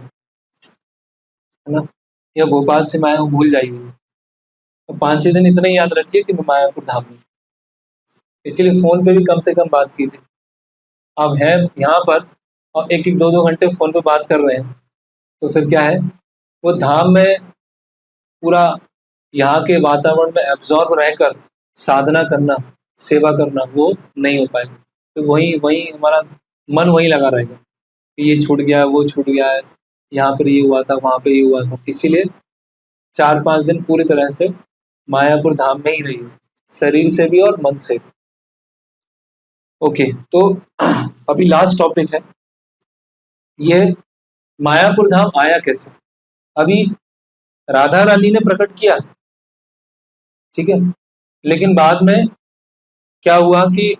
ना, या भोपाल से मैं आया हूँ भूल जाइए, तो 5-6 दिन इतना ही याद रखिए कि मैं मायापुर धाम में। इसीलिए फोन पे भी कम से कम बात कीजिए। आप हैं यहाँ पर और 1-1, 2-2 घंटे फोन पे बात कर रहे हैं, तो फिर क्या है, वो धाम में पूरा यहाँ के वातावरण में एब्जॉर्ब रहकर साधना करना, सेवा करना, वो नहीं हो पाएगा। तो वही वही हमारा मन वहीं लगा रहेगा कि ये छूट गया, वो छूट गया है, यहाँ पर ये हुआ था, वहाँ पे ये हुआ था। इसीलिए 4-5 दिन पूरी तरह से मायापुर धाम में ही रहिए, शरीर से भी और मन से भी। ओके, तो अभी लास्ट टॉपिक है, ये मायापुर धाम आया कैसे। अभी राधा रानी ने प्रकट किया, ठीक है, लेकिन बाद में क्या हुआ कि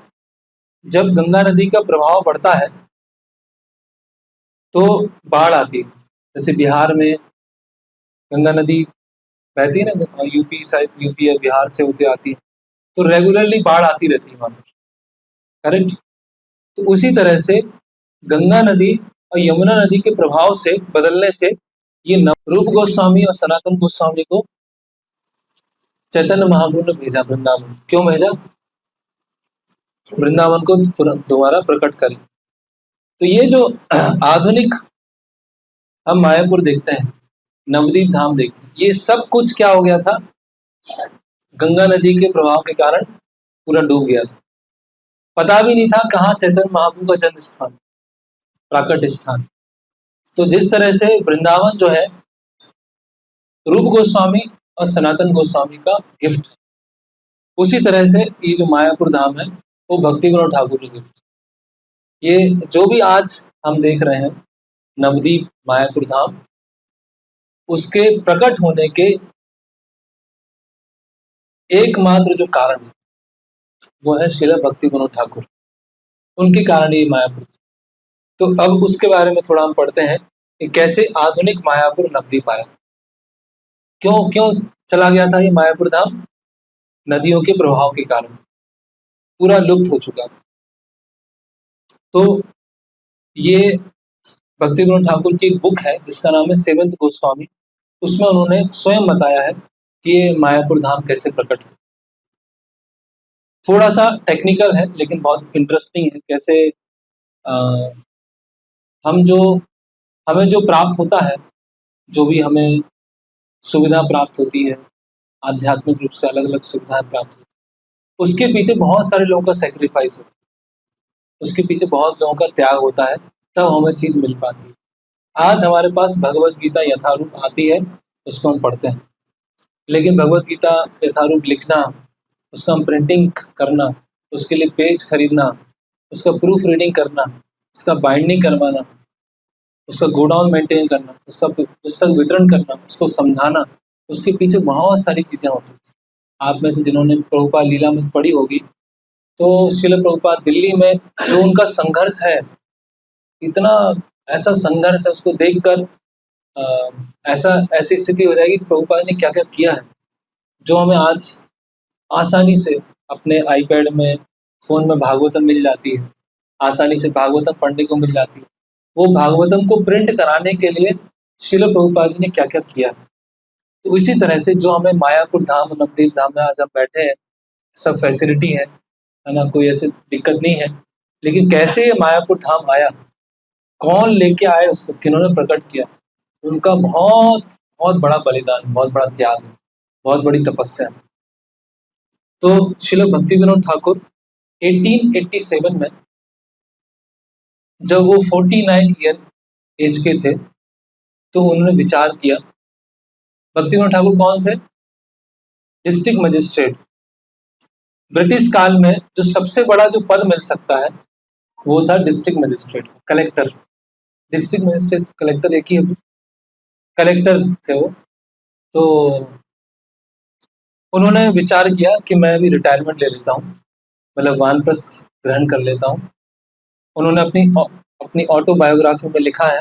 जब गंगा नदी का प्रभाव बढ़ता है तो बाढ़ आती है। जैसे बिहार में गंगा नदी बहती है ना, यूपी साइड, यूपी या बिहार से होते आती है, तो रेगुलरली बाढ़ आती रहती है वहां पर, करेक्ट। तो उसी तरह से गंगा नदी और यमुना नदी के प्रभाव से बदलने से ये रूप गोस्वामी और सनातन गोस्वामी को चैतन्य महाप्रभु ने भेजा वृंदावन। क्यों भेजा? वृंदावन को दोबारा प्रकट करें। तो ये जो आधुनिक हम मायापुर देखते हैं, नवदीप धाम देखते हैं, ये सब कुछ क्या हो गया था? गंगा नदी के प्रभाव के कारण पूरा डूब गया था। पता भी नहीं था कहाँ चैतन्य महाप्रभु का जन्म स्थान, प्राकट स्थान। तो जिस तरह से वृंदावन जो है रूप गोस्वामी और सनातन गोस्वामी का गिफ्ट, उसी तरह से ये जो मायापुर धाम है वो भक्ति विनोद ठाकुर का गिफ्ट। ये जो भी आज हम देख रहे हैं नवदीप मायापुर धाम, उसके प्रकट होने के एकमात्र जो कारण है वो है श्रील भक्ति विनोद ठाकुर, उनके कारण ये मायापुर। तो अब उसके बारे में थोड़ा हम पढ़ते हैं कि कैसे आधुनिक मायापुर नवदीप आया, क्यों क्यों चला गया था ये मायापुर धाम? नदियों के प्रभाव के कारण पूरा लुप्त हो चुका था। तो ये भक्ति विनोद ठाकुर की एक बुक है जिसका नाम है सेवंत गोस्वामी, उसमें उन्होंने स्वयं बताया है कि ये मायापुर धाम कैसे प्रकट हुआ। थोड़ा सा टेक्निकल है लेकिन बहुत इंटरेस्टिंग है, कैसे हमें जो प्राप्त होता है, जो भी हमें सुविधा प्राप्त होती है, आध्यात्मिक रूप से अलग अलग सुविधाएं प्राप्त होती है, उसके पीछे बहुत सारे लोगों का सेक्रीफाइस होता है, उसके पीछे बहुत लोगों का त्याग होता है, तब हमें चीज मिल पाती है। आज हमारे पास भगवत गीता यथारूप आती है, उसको हम पढ़ते हैं, लेकिन भगवत गीता यथारूप लिखना, उसका हम प्रिंटिंग करना, उसके लिए पेज खरीदना, उसका प्रूफ रीडिंग करना, उसका बाइंडिंग करवाना, उसका गोडाउन मेंटेन करना, उसका पुस्तक वितरण करना, उसको समझाना, उसके पीछे बहुत सारी चीजें होती हैं। आप में से जिन्होंने प्रभुपाद लीलामृत पढ़ी होगी, तो श्रील प्रभुपाद दिल्ली में जो उनका संघर्ष है, इतना ऐसा संघर्ष है, उसको देखकर ऐसी स्थिति हो जाएगी कि प्रभुपाद ने क्या क्या किया है, जो हमें आज आसानी से अपने आईपैड में, फोन में भागवतम मिल जाती है, आसानी से भागवतम पढ़ने को मिल जाती है। वो भागवतम को प्रिंट कराने के लिए श्रील प्रभुपाद जी ने क्या क्या किया। तो इसी तरह से जो हमें मायापुर धाम, नवदीप धाम में आज हम बैठे हैं, सब फैसिलिटी है ना, कोई ऐसी दिक्कत नहीं है, लेकिन कैसे ये मायापुर धाम आया, कौन लेके आए उसको, किन्होंने प्रकट किया, उनका बहुत बहुत बड़ा बलिदान, बहुत बड़ा त्याग, बहुत बड़ी तपस्या। तो श्रील भक्ति विनोद ठाकुर 1887 में जब वो 49 ईयर एज के थे, तो उन्होंने विचार किया। भक्ति विनोद ठाकुर कौन थे? District magistrate. ब्रिटिश काल में जो सबसे बड़ा जो पद मिल सकता है वो था district magistrate, collector. District magistrate collector एक ही कलेक्टर थे वो। तो उन्होंने विचार किया कि मैं अभी रिटायरमेंट ले लेता हूँ, मतलब वानप्रस्थ ग्रहण कर लेता हूँ। उन्होंने अपनी ऑटोबायोग्राफी में लिखा है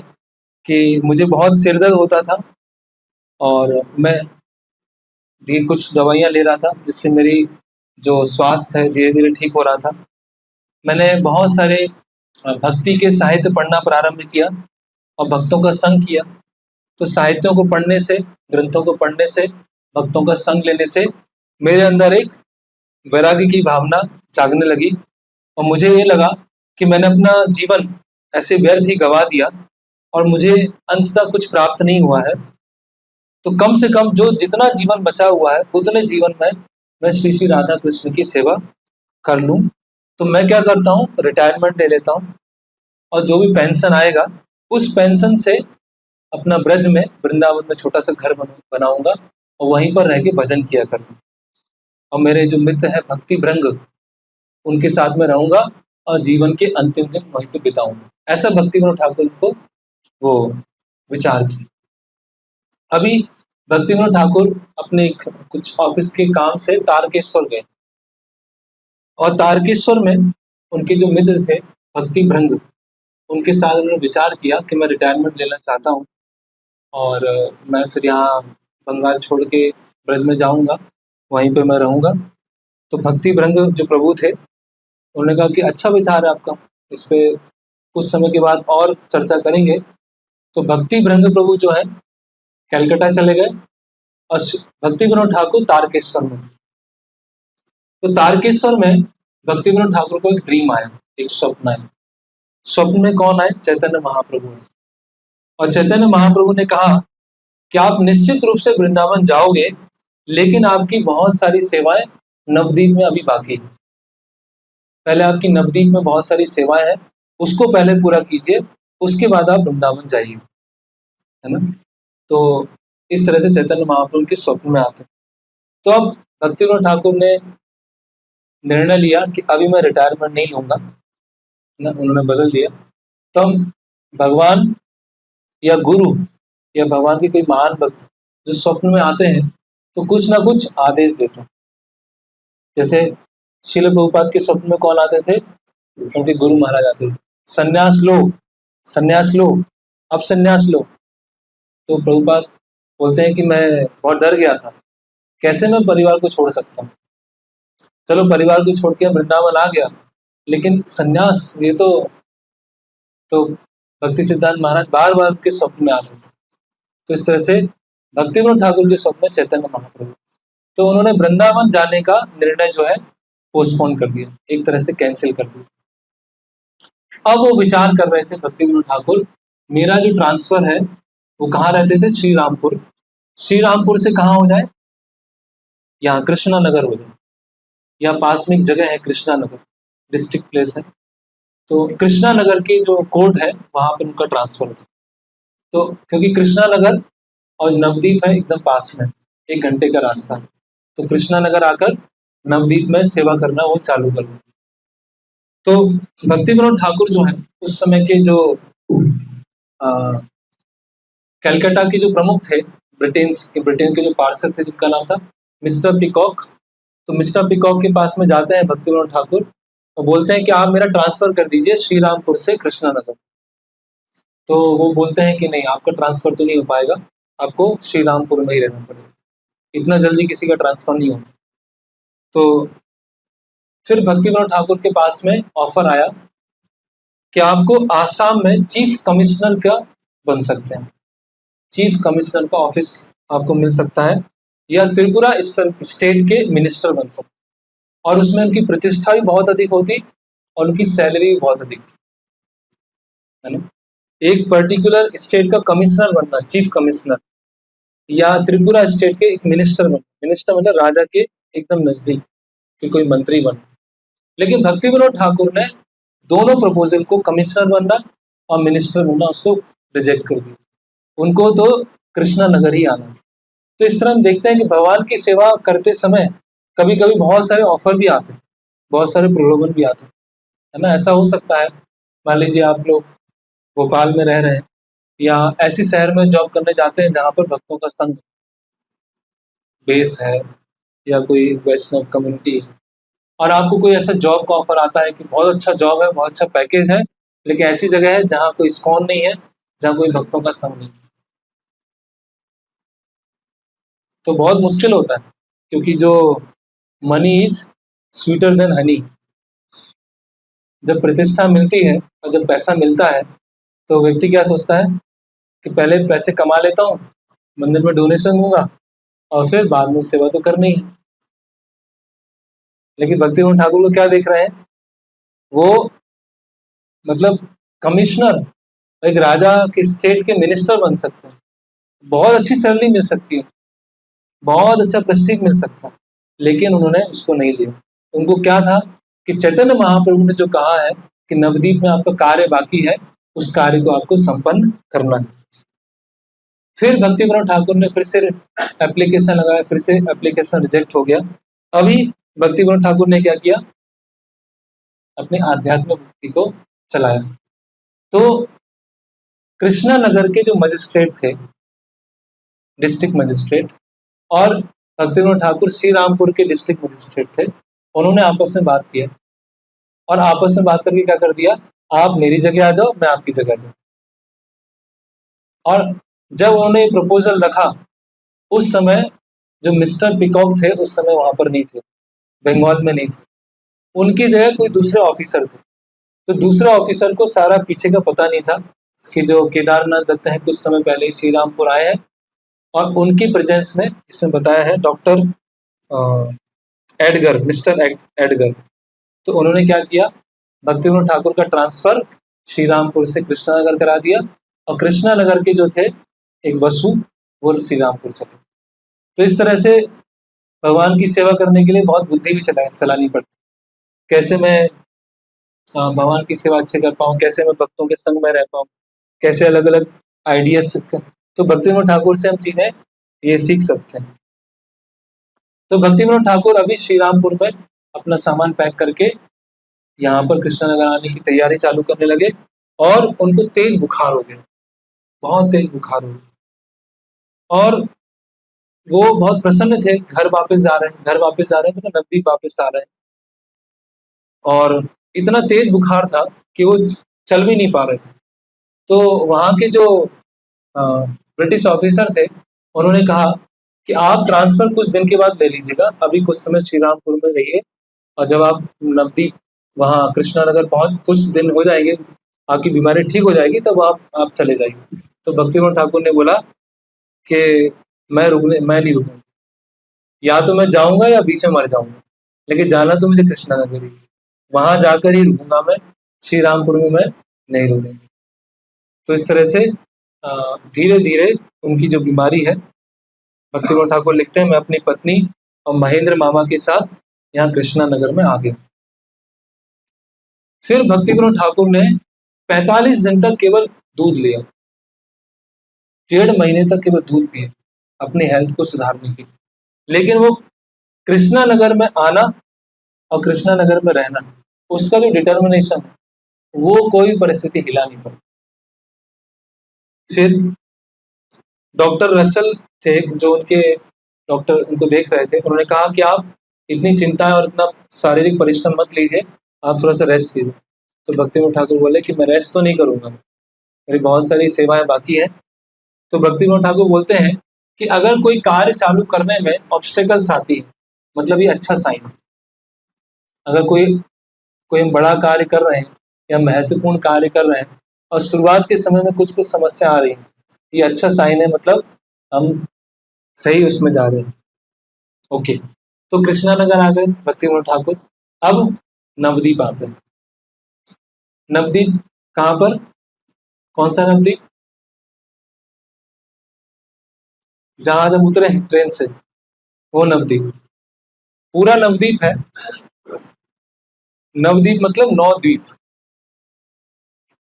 कि मुझे बहुत सिरदर्द होता था और मैं कुछ दवाइयाँ ले रहा था, जिससे मेरी जो स्वास्थ्य है धीरे धीरे ठीक हो रहा था। मैंने बहुत सारे भक्ति के साहित्य पढ़ना प्रारंभ किया और भक्तों का संग किया। तो साहित्यों को पढ़ने से, ग्रंथों को पढ़ने से, भक्तों का संग लेने से मेरे अंदर एक वैराग्य की भावना जागने लगी और मुझे ये लगा कि मैंने अपना जीवन ऐसे व्यर्थ ही गवा दिया और मुझे अंततः कुछ प्राप्त नहीं हुआ है। तो कम से कम जो जितना जीवन बचा हुआ है उतने जीवन में मैं श्री श्री राधा कृष्ण की सेवा कर लूं। तो मैं क्या करता हूँ, रिटायरमेंट ले लेता हूँ और जो भी पेंशन आएगा उस पेंशन से अपना ब्रज में, वृंदावन में छोटा सा घर बनाऊंगा और वहीं पर रह के भजन किया करूँगा और मेरे जो मित्र हैं भक्ति भृंग, उनके साथ में रहूंगा और जीवन के अंतिम दिन वहीं पे बिताऊंगा। ऐसा भक्ति विनोद ठाकुर को वो विचार किया। अभी भक्ति विनोद ठाकुर अपने कुछ ऑफिस के काम से तारकेश्वर गए और तारकेश्वर में उनके जो मित्र थे भक्ति भृंग, उनके साथ उन्होंने विचार किया कि मैं रिटायरमेंट लेना चाहता हूँ और मैं फिर यहाँ बंगाल छोड़ के ब्रज में जाऊंगा, वहीं पे मैं रहूंगा। तो भक्ति भृंग जो प्रभु थे, उन्होंने कहा कि अच्छा विचार है आपका, इस पे कुछ समय के बाद और चर्चा करेंगे। तो भक्ति भृंग प्रभु जो है कलकत्ता चले गए और भक्ति विनोद ठाकुर तारकेश्वर में थे। तो तारकेश्वर में भक्ति विनोद ठाकुर को एक ड्रीम आया, एक स्वप्न आया। स्वप्न में कौन आए? चैतन्य महाप्रभु आए। और चैतन्य महाप्रभु ने कहा कि आप निश्चित रूप से वृंदावन जाओगे, लेकिन आपकी बहुत सारी सेवाएं नवद्वीप में अभी बाकी है। पहले आपकी नवद्वीप में बहुत सारी सेवाएं हैं, उसको पहले पूरा कीजिए, उसके बाद आप वृंदावन जाइए, है ना। तो इस तरह से चैतन्य महाप्रभु के स्वप्न में आते हैं। तो अब भक्ति विनोद ठाकुर ने निर्णय लिया कि अभी मैं रिटायरमेंट नहीं लूंगा, ना, उन्होंने बदल दिया। तो हम भगवान या गुरु या भगवान के कोई महान भक्त जो स्वप्न में आते हैं तो कुछ ना कुछ आदेश देते हैं। जैसे श्रील प्रभुपाद के स्वप्न में कौन आते थे? उनके गुरु महाराज आते थे, संन्यास लो, संन्यास लो, अब संन्यास लो। तो प्रभुपाद बोलते हैं कि मैं बहुत डर गया था, कैसे मैं परिवार को छोड़ सकता हूँ। चलो परिवार को छोड़ के वृंदावन आ गया, लेकिन संन्यास ये तो भक्ति सिद्धांत महाराज बार बार उनके स्वप्न में आ रहे थे। तो इस तरह से भक्ति विनोद ठाकुर के स्वप्न में चैतन्य महाप्रभु, तो उन्होंने वृंदावन जाने का निर्णय जो है पोस्टपोन कर दिया, एक तरह से कैंसिल कर दिया। अब वो विचार कर रहे थे भक्ति विनोद ठाकुर, मेरा जो ट्रांसफर है वो कहाँ रहते थे? श्री रामपुर। श्री रामपुर से कहाँ हो जाए? यहाँ कृष्णा नगर हो जाए। यहाँ पास में एक जगह है कृष्णा नगर, डिस्ट्रिक्ट प्लेस है। तो कृष्णा नगर के जो कोर्ट है वहां पर उनका ट्रांसफर होता है। तो क्योंकि कृष्णा नगर और नवद्वीप है एकदम पास में, 1 घंटे का रास्ता है। तो कृष्णा नगर आकर नवद्वीप में सेवा करना वो चालू कर दिया। तो भक्ति विनोद ठाकुर जो है उस समय के जो कलकत्ता के जो प्रमुख थे, ब्रिटेन के जो पार्षद थे, जिनका नाम था मिस्टर पिकॉक। तो मिस्टर पिकॉक के पास में जाते हैं भक्ति विनोद ठाकुर और बोलते हैं कि आप मेरा ट्रांसफर कर दीजिए श्री रामपुर से कृष्णा नगर। तो वो बोलते हैं कि नहीं, आपका ट्रांसफर तो नहीं हो पाएगा, आपको श्री रामपुर में ही रहना पड़ेगा, इतना जल्दी किसी का ट्रांसफर नहीं होता। तो फिर भक्ति विनोद ठाकुर के पास में ऑफर आया कि आपको आसाम में चीफ कमिश्नर का बन सकते हैं, चीफ कमिश्नर का ऑफिस आपको मिल सकता है, या त्रिपुरा स्टेट के मिनिस्टर बन सकते हैं। और उसमें उनकी प्रतिष्ठा भी बहुत अधिक होती और उनकी सैलरी भी बहुत अधिक थी, है ना। एक पर्टिकुलर स्टेट का कमिश्नर बनना, चीफ कमिश्नर, या त्रिपुरा स्टेट के एक मिनिस्टर बनना, मिनिस्टर मतलब राजा के एकदम नजदीक कि कोई मंत्री बन। लेकिन भक्ति विनोद ठाकुर ने दोनों प्रपोजल को, कमिश्नर बनना और मिनिस्टर बनना, उसको रिजेक्ट कर दिया। उनको तो कृष्णा नगर ही आना था। तो इस तरह हम देखते हैं कि भगवान की सेवा करते समय कभी कभी बहुत सारे ऑफर भी आते हैं, बहुत सारे प्रलोभन भी आते हैं, है ना। ऐसा हो सकता है, मान लीजिए आप लोग भोपाल में रह रहे हैं या ऐसी शहर में जॉब करने जाते हैं जहाँ पर भक्तों का संघ बेस है या कोई वैष्णव कम्युनिटी है, और आपको कोई ऐसा जॉब का ऑफर आता है कि बहुत अच्छा जॉब है, बहुत अच्छा पैकेज है, लेकिन ऐसी जगह है जहाँ कोई इस्कॉन नहीं है, जहाँ कोई भक्तों का संघ नहीं है, तो बहुत मुश्किल होता है। क्योंकि जो money is sweeter than Honey, जब प्रतिष्ठा मिलती है और जब पैसा मिलता है तो व्यक्ति क्या सोचता है कि पहले पैसे कमा लेता हूँ, मंदिर में डोनेशन दूंगा और फिर बाद में सेवा तो करनी है। लेकिन भक्ति विनोद ठाकुर को क्या देख रहे हैं? वो मतलब कमिश्नर, एक राजा के स्टेट के मिनिस्टर बन सकते हैं, बहुत अच्छी सैलरी मिल सकती है, बहुत अच्छा प्रेस्टीज मिल सकता है, लेकिन उन्होंने उसको नहीं लिया। उनको क्या था कि चैतन्य महाप्रभु ने जो कहा है कि नवद्वीप में आपका कार्य बाकी है, उस कार्य को आपको संपन्न करना है। फिर भक्ति विनोद ठाकुर ने फिर से एप्लीकेशन लगाया, फिर से एप्लीकेशन रिजेक्ट हो गया। अभी भक्ति विनोद ठाकुर ने क्या किया? अपने आध्यात्मिक भक्ति को चलाया। तो कृष्णा नगर के जो मजिस्ट्रेट थे, डिस्ट्रिक्ट मजिस्ट्रेट, और भक्ति विनोद ठाकुर श्री रामपुर के डिस्ट्रिक्ट मजिस्ट्रेट थे, उन्होंने आपस में बात किया और आपस में बात करके क्या कर दिया, आप मेरी जगह आ जाओ, मैं आपकी जगह आ जाऊँ। और जब उन्होंने ये प्रपोजल रखा, उस समय जो मिस्टर पिकॉक थे उस समय वहां पर नहीं थे, बंगाल में नहीं थे, उनकी जगह कोई दूसरे ऑफिसर थे। तो दूसरे ऑफिसर को सारा पीछे का पता नहीं था कि जो केदारनाथ दत्त है कुछ समय पहले ही श्री रामपुर आए हैं, और उनकी प्रेजेंस में इसमें बताया है डॉक्टर एडगर, मिस्टर एडगर। तो उन्होंने क्या किया, भक्ति विनोद ठाकुर का ट्रांसफर श्री रामपुर से कृष्णानगर करा दिया, और कृष्णानगर के जो थे एक वसु, वो श्री रामपुर चले। तो इस तरह से भगवान की सेवा करने के लिए बहुत बुद्धि भी चलानी पड़ती, कैसे मैं भगवान की सेवा अच्छे कर पाऊँ, कैसे मैं भक्तों के संग में रह पाऊँ, कैसे अलग अलग आइडियाज। तो भक्ति विनोद ठाकुर से हम चीजें ये सीख सकते हैं। तो भक्ति विनोद ठाकुर अभी श्री रामपुर में अपना सामान पैक करके यहाँ पर कृष्णानगर आने की तैयारी चालू करने लगे, और उनको तेज बुखार हो गया, बहुत तेज बुखार हो गया, और वो बहुत प्रसन्न थे। घर वापस जा रहे हैं, तो नजदीक वापस आ रहे हैं, और इतना तेज बुखार था कि वो चल भी नहीं पा रहे थे। तो वहाँ के जो ब्रिटिश ऑफिसर थे, उन्होंने कहा कि आप ट्रांसफर कुछ दिन के बाद ले लीजिएगा, अभी कुछ समय श्री रामपुर में रहिए, और जब आप नवदीप वहाँ कृष्णानगर पहुँच कुछ दिन हो जाएंगे, आपकी बीमारी ठीक हो जाएगी, तब आप चले जाइए। तो भक्ति विनोद ठाकुर ने बोला कि मैं नहीं रुकूंगा, या तो मैं जाऊंगा या बीच में मर जाऊंगा, लेकिन जाना तो मुझे कृष्णानगर ही, वहां जाकर ही रुकूंगा मैं, श्री रामपुर में मैं नहीं रुकूंगा। तो इस तरह से धीरे धीरे उनकी जो बीमारी है, भक्ति विनोद ठाकुर लिखते हैं, मैं अपनी पत्नी और महेंद्र मामा के साथ यहाँ कृष्णानगर में आ गया। फिर भक्ति विनोद ठाकुर ने 45 दिन तक केवल दूध लिया, 1.5 महीने तक केवल दूध पिए अपनी हेल्थ को सुधारने के लिए। लेकिन वो कृष्णानगर में आना और कृष्णानगर में रहना, उसका जो डिटर्मिनेशन है, वो कोई परिस्थिति हिला नहीं पड़ी। फिर डॉक्टर रसल थे जो उनके डॉक्टर उनको देख रहे थे, उन्होंने कहा कि आप इतनी चिंता और इतना शारीरिक परिश्रम मत लीजिए, आप थोड़ा सा रेस्ट कीजिए। तो भक्ति विनोद ठाकुर बोले कि मैं रेस्ट तो नहीं करूंगा, मेरी बहुत सारी सेवाएं बाकी है। तो भक्ति विनोद ठाकुर बोलते हैं कि अगर कोई कार्य चालू करने में ऑब्स्टेकल्स आती है, मतलब ये अच्छा साइन है। अगर कोई हम बड़ा कार्य कर रहे हैं या महत्वपूर्ण कार्य कर रहे हैं और शुरुआत के समय में कुछ समस्या आ रही है, ये अच्छा साइन है, मतलब हम सही उसमें जा रहे हैं। ओके, तो कृष्णानगर आ गए भक्ति विनोद ठाकुर। अब नवदीप आते हैं। नवदीप कहाँ पर, कौन सा नवदीप, जहां जब उतरे हैं ट्रेन से, वो नवदीप। पूरा नवदीप है, नवदीप मतलब 9 द्वीप,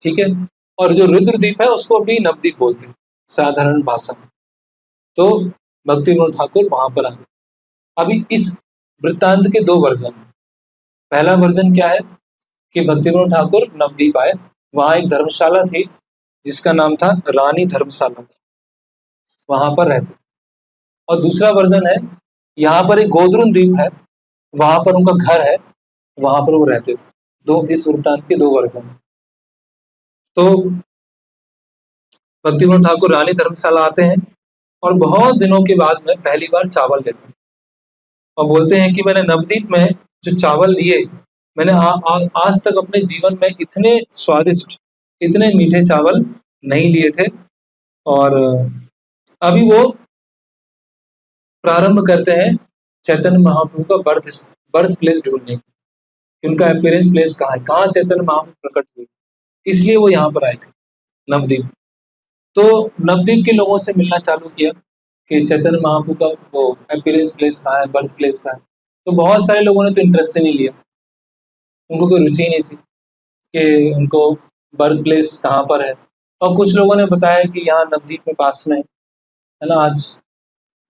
ठीक है। और जो रुद्रद्वीप है उसको भी नवदीप बोलते हैं साधारण भाषा में। तो भक्ति विनोद ठाकुर वहां पर आ गए। अभी इस वृत्तांत के 2 वर्जन। पहला वर्जन क्या है कि भक्ति विनोद ठाकुर नवदीप आए, वहां एक धर्मशाला थी जिसका नाम था रानी धर्मशाला, वहां पर रहते। और दूसरा वर्जन है, यहाँ पर एक गोद्रुन द्वीप है, वहां पर उनका घर है, वहां पर वो रहते थे। इस वृत्तांत के 2 वर्जन। तो भक्ति विनोद ठाकुर रानी धर्मशाला आते हैं, और बहुत दिनों के बाद में पहली बार चावल लेते हैं, और बोलते हैं कि मैंने नवदीप में जो चावल लिए, मैंने आज तक अपने जीवन में इतने स्वादिष्ट, इतने मीठे चावल नहीं लिए थे। और अभी वो प्रारंभ करते हैं चैतन्य महाप्रभु का बर्थ प्लेस ढूंढने की, उनका अपीयरेंस प्लेस कहाँ है, कहाँ चैतन्य महाप्रभु प्रकट हुए, इसलिए वो यहाँ पर आए थे नवदीप। तो नवदीप के लोगों से मिलना चालू किया कि चैतन्य महाप्रभु का वो अपीयरेंस प्लेस कहाँ है, बर्थ प्लेस कहाँ है। तो बहुत सारे लोगों ने तो इंटरेस्ट ही नहीं लिया, उनको कोई रुचि नहीं थी कि उनको बर्थ प्लेस कहाँ पर है। और कुछ लोगों ने बताया कि यहाँ नवदीप में पास में है ना, आज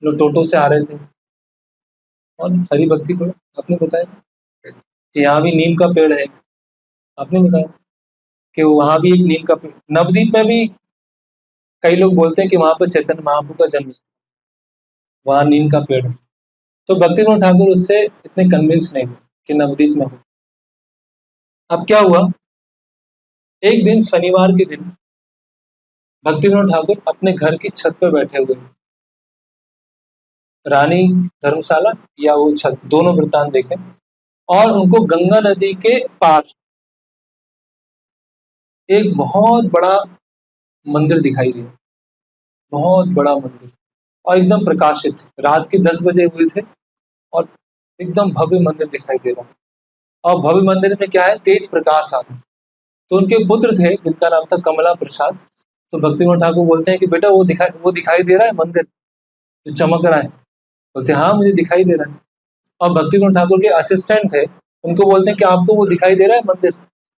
लोग टोटो से आ रहे थे, और हरि भक्ति को आपने बताया था कि यहाँ भी नीम का पेड़ है, आपने बताया कि वहाँ भी एक नीम का पेड़, नवदीप में भी कई लोग बोलते हैं कि वहाँ पर चैतन्य महाप्रभु का जन्म स्थान, वहाँ नीम का पेड़ है। तो भक्ति विनोद ठाकुर उससे इतने कन्विंस नहीं हुए कि नवदीप में हो। अब क्या हुआ, एक दिन शनिवार के दिन भक्ति विनोद ठाकुर अपने घर की छत पर बैठे हुए थे। रानी धर्मशाला या वो छत, दोनों वृत्तांत देखें, और उनको गंगा नदी के पार एक बहुत बड़ा मंदिर दिखाई दिया, बहुत बड़ा मंदिर, और एकदम प्रकाशित, रात के 10 बजे हुए थे और एकदम भव्य मंदिर दिखाई दे रहा। और भव्य मंदिर में क्या है, तेज प्रकाश आ रहा। तो उनके पुत्र थे जिनका नाम था कमला प्रसाद। तो भक्तिविनोद ठाकुर बोलते हैं कि बेटा वो दिखाई दे रहा है मंदिर जो चमक रहा है? बोलते हाँ मुझे दिखाई दे रहा है। और भक्तिविनोद ठाकुर के असिस्टेंट थे, उनको बोलते हैं कि आपको वो दिखाई दे रहा है मंदिर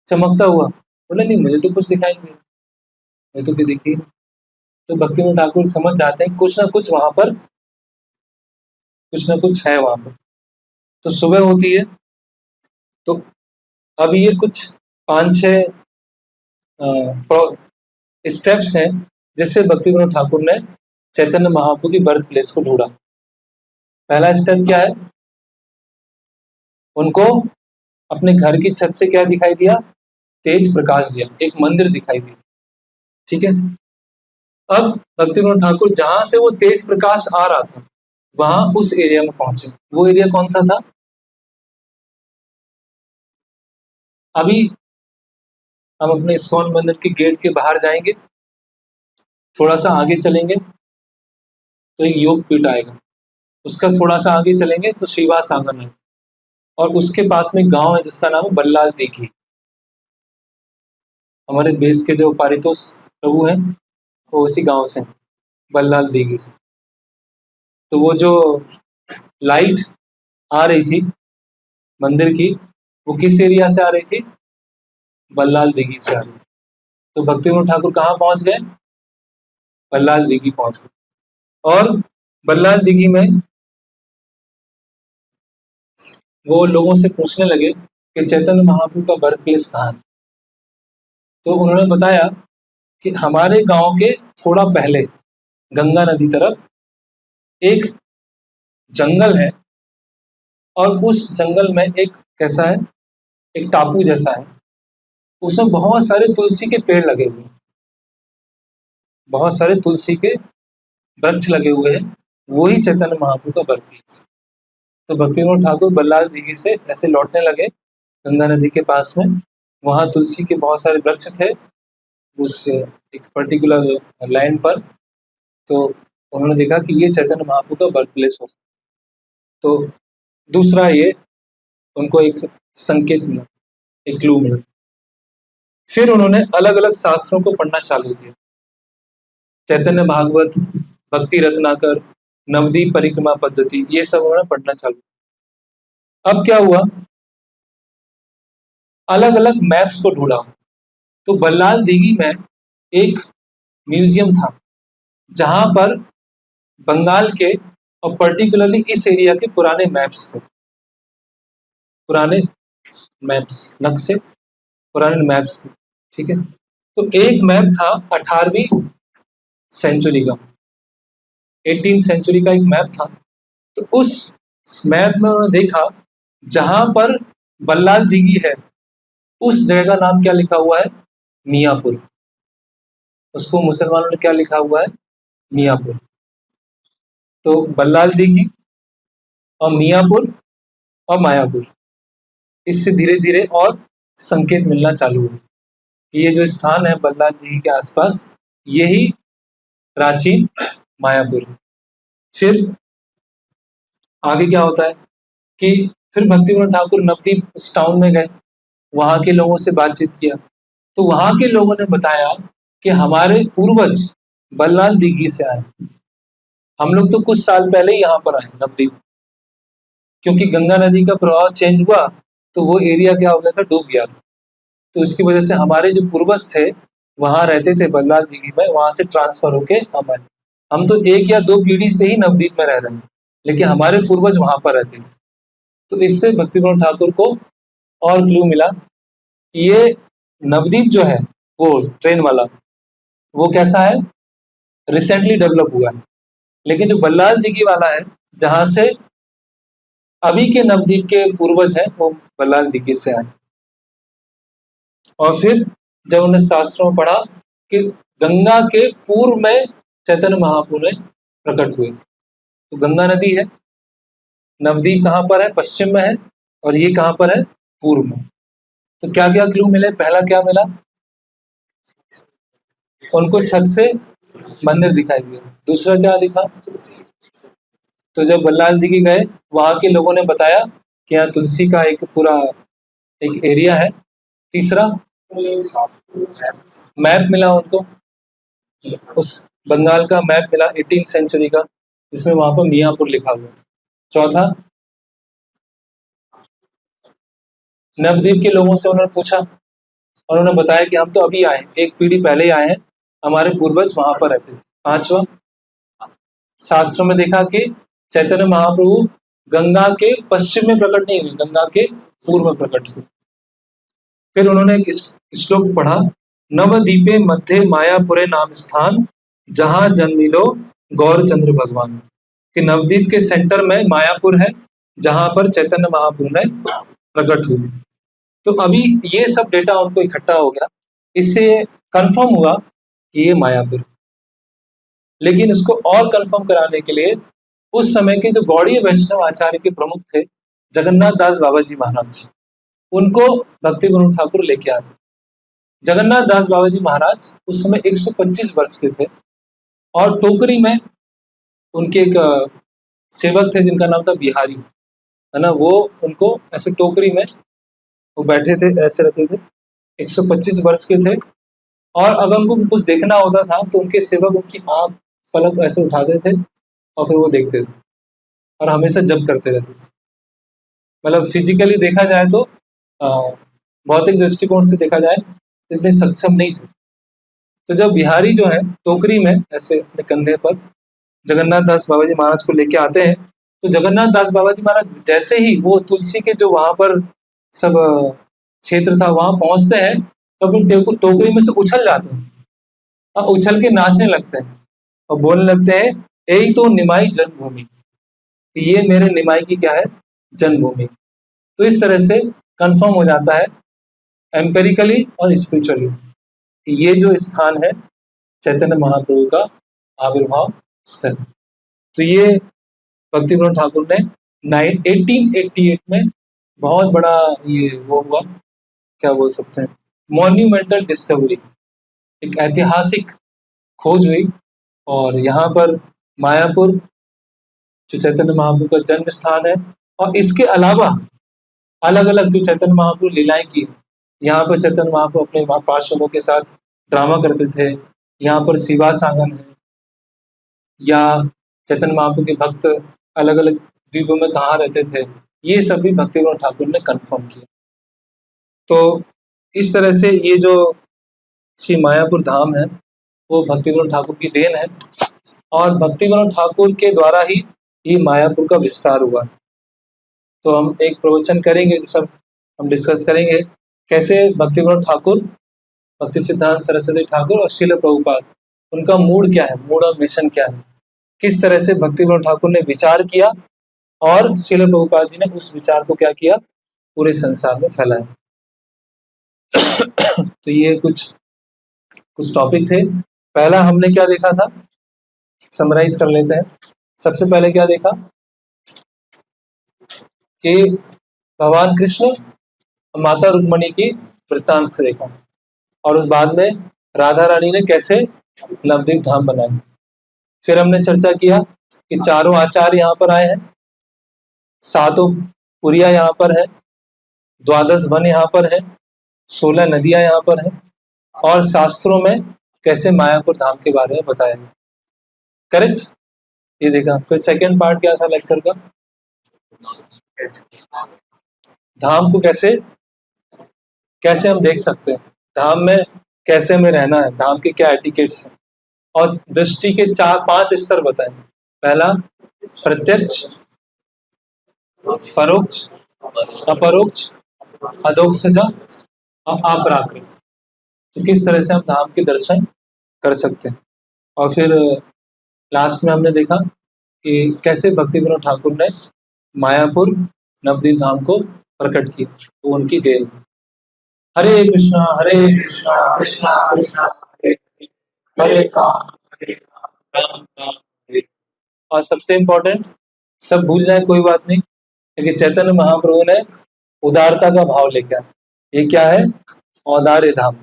चमकता हुआ? बोले नहीं मुझे तो कुछ दिखाई नहीं, मैं तो दिखी नहीं। तो भक्तिविनोद ठाकुर समझ जाते हैं कुछ ना कुछ वहां पर, कुछ ना कुछ है वहां पर। तो सुबह होती है, तो अब ये कुछ 5-6 स्टेप्स हैं जिससे भक्तिविनोद ठाकुर ने चैतन्य महाप्रभु की बर्थ प्लेस को ढूंढा। पहला स्टेप क्या है, उनको अपने घर की छत से क्या दिखाई दिया, तेज प्रकाश दिया, एक मंदिर दिखाई दिया। ठीक है, अब भक्तिविनोद ठाकुर जहां से वो तेज प्रकाश आ रहा था वहां उस एरिया में पहुंचे। वो एरिया कौन सा था? अभी हम अपने इस्कॉन मंदिर के गेट के बाहर जाएंगे, थोड़ा सा आगे चलेंगे तो एक योग पीठ आएगा, उसका थोड़ा सा आगे चलेंगे तो श्रीवास आंगन है, और उसके पास में एक गांव है जिसका नाम है बल्लाल दीघी। हमारे देश के जो पारितोष प्रभु हैं वो उसी गांव से हैं, बल्लाल दीघी से। तो वो जो लाइट आ रही थी मंदिर की, वो किस एरिया से आ रही थी? बल्लाल दीघी से आ रही थी। तो भक्तिविनोद ठाकुर कहाँ पहुंच गए? बल्लाल दीघी पहुंच गए। और बल्लाल दीघी में वो लोगों से पूछने लगे कि चैतन्य महाप्रभु का बर्थ प्लेस कहाँ है। तो उन्होंने बताया कि हमारे गांव के थोड़ा पहले गंगा नदी तरफ एक जंगल है, और उस जंगल में एक कैसा है, एक टापू जैसा है, उसमें बहुत सारे तुलसी के पेड़ लगे हुए हैं, बहुत सारे तुलसी के वृक्ष लगे हुए हैं, वही चैतन्य महाप्रभु का बर्थ प्लेस। तो भक्तिविनोद ठाकुर बल्लाल दीघी से ऐसे लौटने लगे गंगा नदी के पास में, वहां तुलसी के बहुत सारे वृक्ष थे उस एक पर्टिकुलर लैंड पर। तो उन्होंने देखा कि ये चैतन्य महाप्रभु का बर्थ प्लेस हो सकता। तो दूसरा ये उनको एक संकेत मिला, एक क्लू मिला। फिर उन्होंने अलग अलग शास्त्रों को पढ़ना चालू किया, चैतन्य भागवत, भक्ति रत्नाकर, नवदीप परिक्रमा पद्धति, ये सब उन्होंने पढ़ना चालू किया। अब क्या हुआ, अलग अलग मैप्स को ढूंढा। तो बल्लाल दीघी में एक म्यूजियम था जहां पर बंगाल के और पर्टिकुलरली इस एरिया के पुराने मैप्स थे, पुराने मैप्स, नक्शे, पुराने मैप्स थे। ठीक है, तो एक मैप था 18वीं सेंचुरी का, 18th सेंचुरी का एक मैप था। तो उस मैप में उन्होंने देखा जहां पर बल्लाल दीघी है उस जगह का नाम क्या लिखा हुआ है? मियापुर। उसको मुसलमानों ने क्या लिखा हुआ है? मियापुर। तो बल्लाल दीघी और मियापुर और मायापुर, इससे धीरे धीरे और संकेत मिलना चालू हुआ कि ये जो स्थान है बल्लाल दीघी के आसपास, यही प्राचीन मायापुर है। फिर आगे क्या होता है कि फिर भक्तिविनोद ठाकुर नवदीप उस टाउन में गए, वहां के लोगों से बातचीत किया। तो वहां के लोगों ने बताया कि हमारे पूर्वज बल्लाल दीघी से आए, हम लोग तो कुछ साल पहले ही यहाँ पर आए नवदीप, क्योंकि गंगा नदी का प्रवाह चेंज हुआ तो वो एरिया क्या हो गया था, डूब गया था। तो इसकी वजह से हमारे जो पूर्वज थे वहां रहते थे बल्लाल दीघी में, वहां से ट्रांसफर होके हम आए। हम तो 1 या 2 पीढ़ी से ही नवदीप में रह रहे हैं, लेकिन हमारे पूर्वज वहां पर रहते थे। तो इससे भक्तिविनोद ठाकुर को और क्लू मिला कि ये नवदीप जो है वो ट्रेन वाला, वो कैसा है, रिसेंटली डेवलप हुआ है। लेकिन जो बल्लाल दीघी वाला है, जहां से अभी के नवदीप के पूर्वज हैं, वो बल्लाल दीघी से आए। और फिर जब उन्हें शास्त्रों में पढ़ा कि गंगा के पूर्व में चैतन्य महाप्रभु ने प्रकट हुए थे। तो गंगा नदी है, नवदीप कहाँ पर है, पश्चिम में है, और ये कहाँ पर है, पूर्व में। तो क्या क्या क्लू मिले? पहला क्या मिला उनको छत से मंदिर दिखाई दिया। दूसरा क्या दिखा, तो जब बल्लाल जी की गए, वहां के लोगों ने बताया कि यहाँ तुलसी का एक पूरा एक एरिया है। तीसरा मैप मिला उनको, उस बंगाल का मैप मिला 18th सेंचुरी का, जिसमें वहां पर मियापुर लिखा हुआ था। चौथा, नवद्वीप के लोगों से उन्होंने पूछा, और उन्होंने बताया कि हम तो अभी आए, एक पीढ़ी पहले ही आए हैं, हमारे पूर्वज वहां पर रहते थे। पांचवा, शास्त्रों में देखा कि चैतन्य महाप्रभु गंगा के पश्चिम में प्रकट नहीं हुए, गंगा के पूर्व में प्रकट हुए। फिर उन्होंने एक श्लोक पढ़ा, नवद्वीपे मध्य मायापुरे नाम स्थान, जहां जन्मिलो गौरचंद्र भगवान, कि नवद्वीप के सेंटर में मायापुर है, जहां पर चैतन्य महाप्रभु ने प्रकट हुए। तो अभी ये सब डेटा उनको इकट्ठा हो गया, इससे कंफर्म हुआ कि ये मायापुर। लेकिन इसको और कंफर्म कराने के लिए उस समय के जो गौड़ीय वैष्णव आचार्य के प्रमुख थे, जगन्नाथ दास बाबा जी महाराज, उनको भक्ति विनोद ठाकुर लेके आते। जगन्नाथ दास बाबा जी महाराज उस समय 125 वर्ष के थे, और टोकरी में उनके एक सेवक थे जिनका नाम था बिहारी, है ना, वो उनको ऐसे टोकरी में वो बैठे थे, ऐसे रहते थे, 125 वर्ष के थे। और अगर उनको कुछ देखना होता था तो उनके सेवक उनकी आंख पलक ऐसे उठाते थे और फिर वो देखते थे, और हमेशा जप करते रहते थे। मतलब फिजिकली देखा जाए तो भौतिक दृष्टिकोण से देखा जाए तो इतने सक्षम नहीं थे। तो जब बिहारी जो है टोकरी में ऐसे अपने कंधे पर जगन्नाथ दास बाबा जी महाराज को लेके आते हैं, तो जगन्नाथ दास बाबा जी महाराज जैसे ही वो तुलसी के जो वहां पर सब क्षेत्र था वहां पहुंचते हैं, तो अपनी टोकरी में से उछल जाते हैं और उछल के नाचने लगते हैं और बोलने लगते हैं, यही तो निमाई जन्मभूमि, कि ये मेरे निमाई की क्या है, जन्मभूमि। तो इस तरह से कंफर्म हो जाता है एम्पेरिकली और स्पिरिचुअली कि ये जो स्थान है चैतन्य महाप्रभु का आविर्भाव स्थल। तो ये भक्ति विनोद ठाकुर ने 1888 में बहुत बड़ा ये वो हुआ, क्या बोल सकते हैं, मॉन्यूमेंटल डिस्कवरी, एक ऐतिहासिक खोज हुई। और यहाँ पर मायापुर जो चैतन्य महाप्रभु का जन्म स्थान है, और इसके अलावा अलग अलग जो चैतन्य महाप्रभु लीलाएं की, यहाँ पर चैतन्य महाप्रभु अपने पार्षदों के साथ ड्रामा करते थे, यहाँ पर शिवास आंगन है, या चैतन्य महाप्रभु के भक्त अलग अलग द्वीपों में कहाँ रहते थे, ये सब भी भक्ति विनोद ठाकुर ने कंफर्म किया। तो इस तरह से ये जो श्री मायापुर धाम है वो भक्ति विनोद ठाकुर की देन है, और भक्ति विनोद ठाकुर के द्वारा ही ये मायापुर का विस्तार हुआ। तो हम एक प्रवचन करेंगे, जिसमें हम डिस्कस करेंगे कैसे भक्ति विनोद ठाकुर, भक्ति सिद्धांत सरस्वती ठाकुर और श्रील प्रभुपाद, उनका मूड क्या है, मूड और मिशन क्या है, किस तरह से भक्ति विनोद ठाकुर ने विचार किया और श्रील प्रभुपाद जी ने उस विचार को क्या किया, पूरे संसार में फैलाया। तो ये कुछ टॉपिक थे। पहला हमने क्या देखा था, समराइज कर लेते हैं। सबसे पहले क्या देखा कि भगवान कृष्ण माता रुक्मणी की वृत्तांत देखा, और उस बाद में राधा रानी ने कैसे नवद्वीप धाम बनाए। फिर हमने चर्चा किया कि चारों आचार्य यहाँ पर आए हैं, सातों पुरिया यहाँ पर है, 12 वन यहाँ पर है, 16 नदियां यहाँ पर है, और शास्त्रों में कैसे मायापुर धाम के बारे में बताया गया। करेक्ट, ये देखा। फिर सेकंड पार्ट क्या था लेक्चर का, धाम को कैसे हम देख सकते हैं, धाम में कैसे हमें रहना है, धाम के क्या एटिकेट्स हैं, और दृष्टि के 4-5 स्तर बताए। पहला प्रत्यक्ष, परोक्ष, अपरोक्ष, अधोक्षज और अपराकृत। तो किस तरह से हम धाम के दर्शन कर सकते हैं। और फिर लास्ट में हमने देखा कि कैसे भक्ति विनोद ठाकुर ने मायापुर नवद्वीप धाम को प्रकट किया, तो उनकी देन। हरे कृष्णा कृष्णा कृष्णा हरे हरे राम राम हरे। और सबसे इम्पोर्टेंट, सब भूल जाए कोई बात नहीं, क्योंकि चैतन्य महाप्रभु ने उदारता का भाव लेके आया। ये क्या है, औदार्य धाम।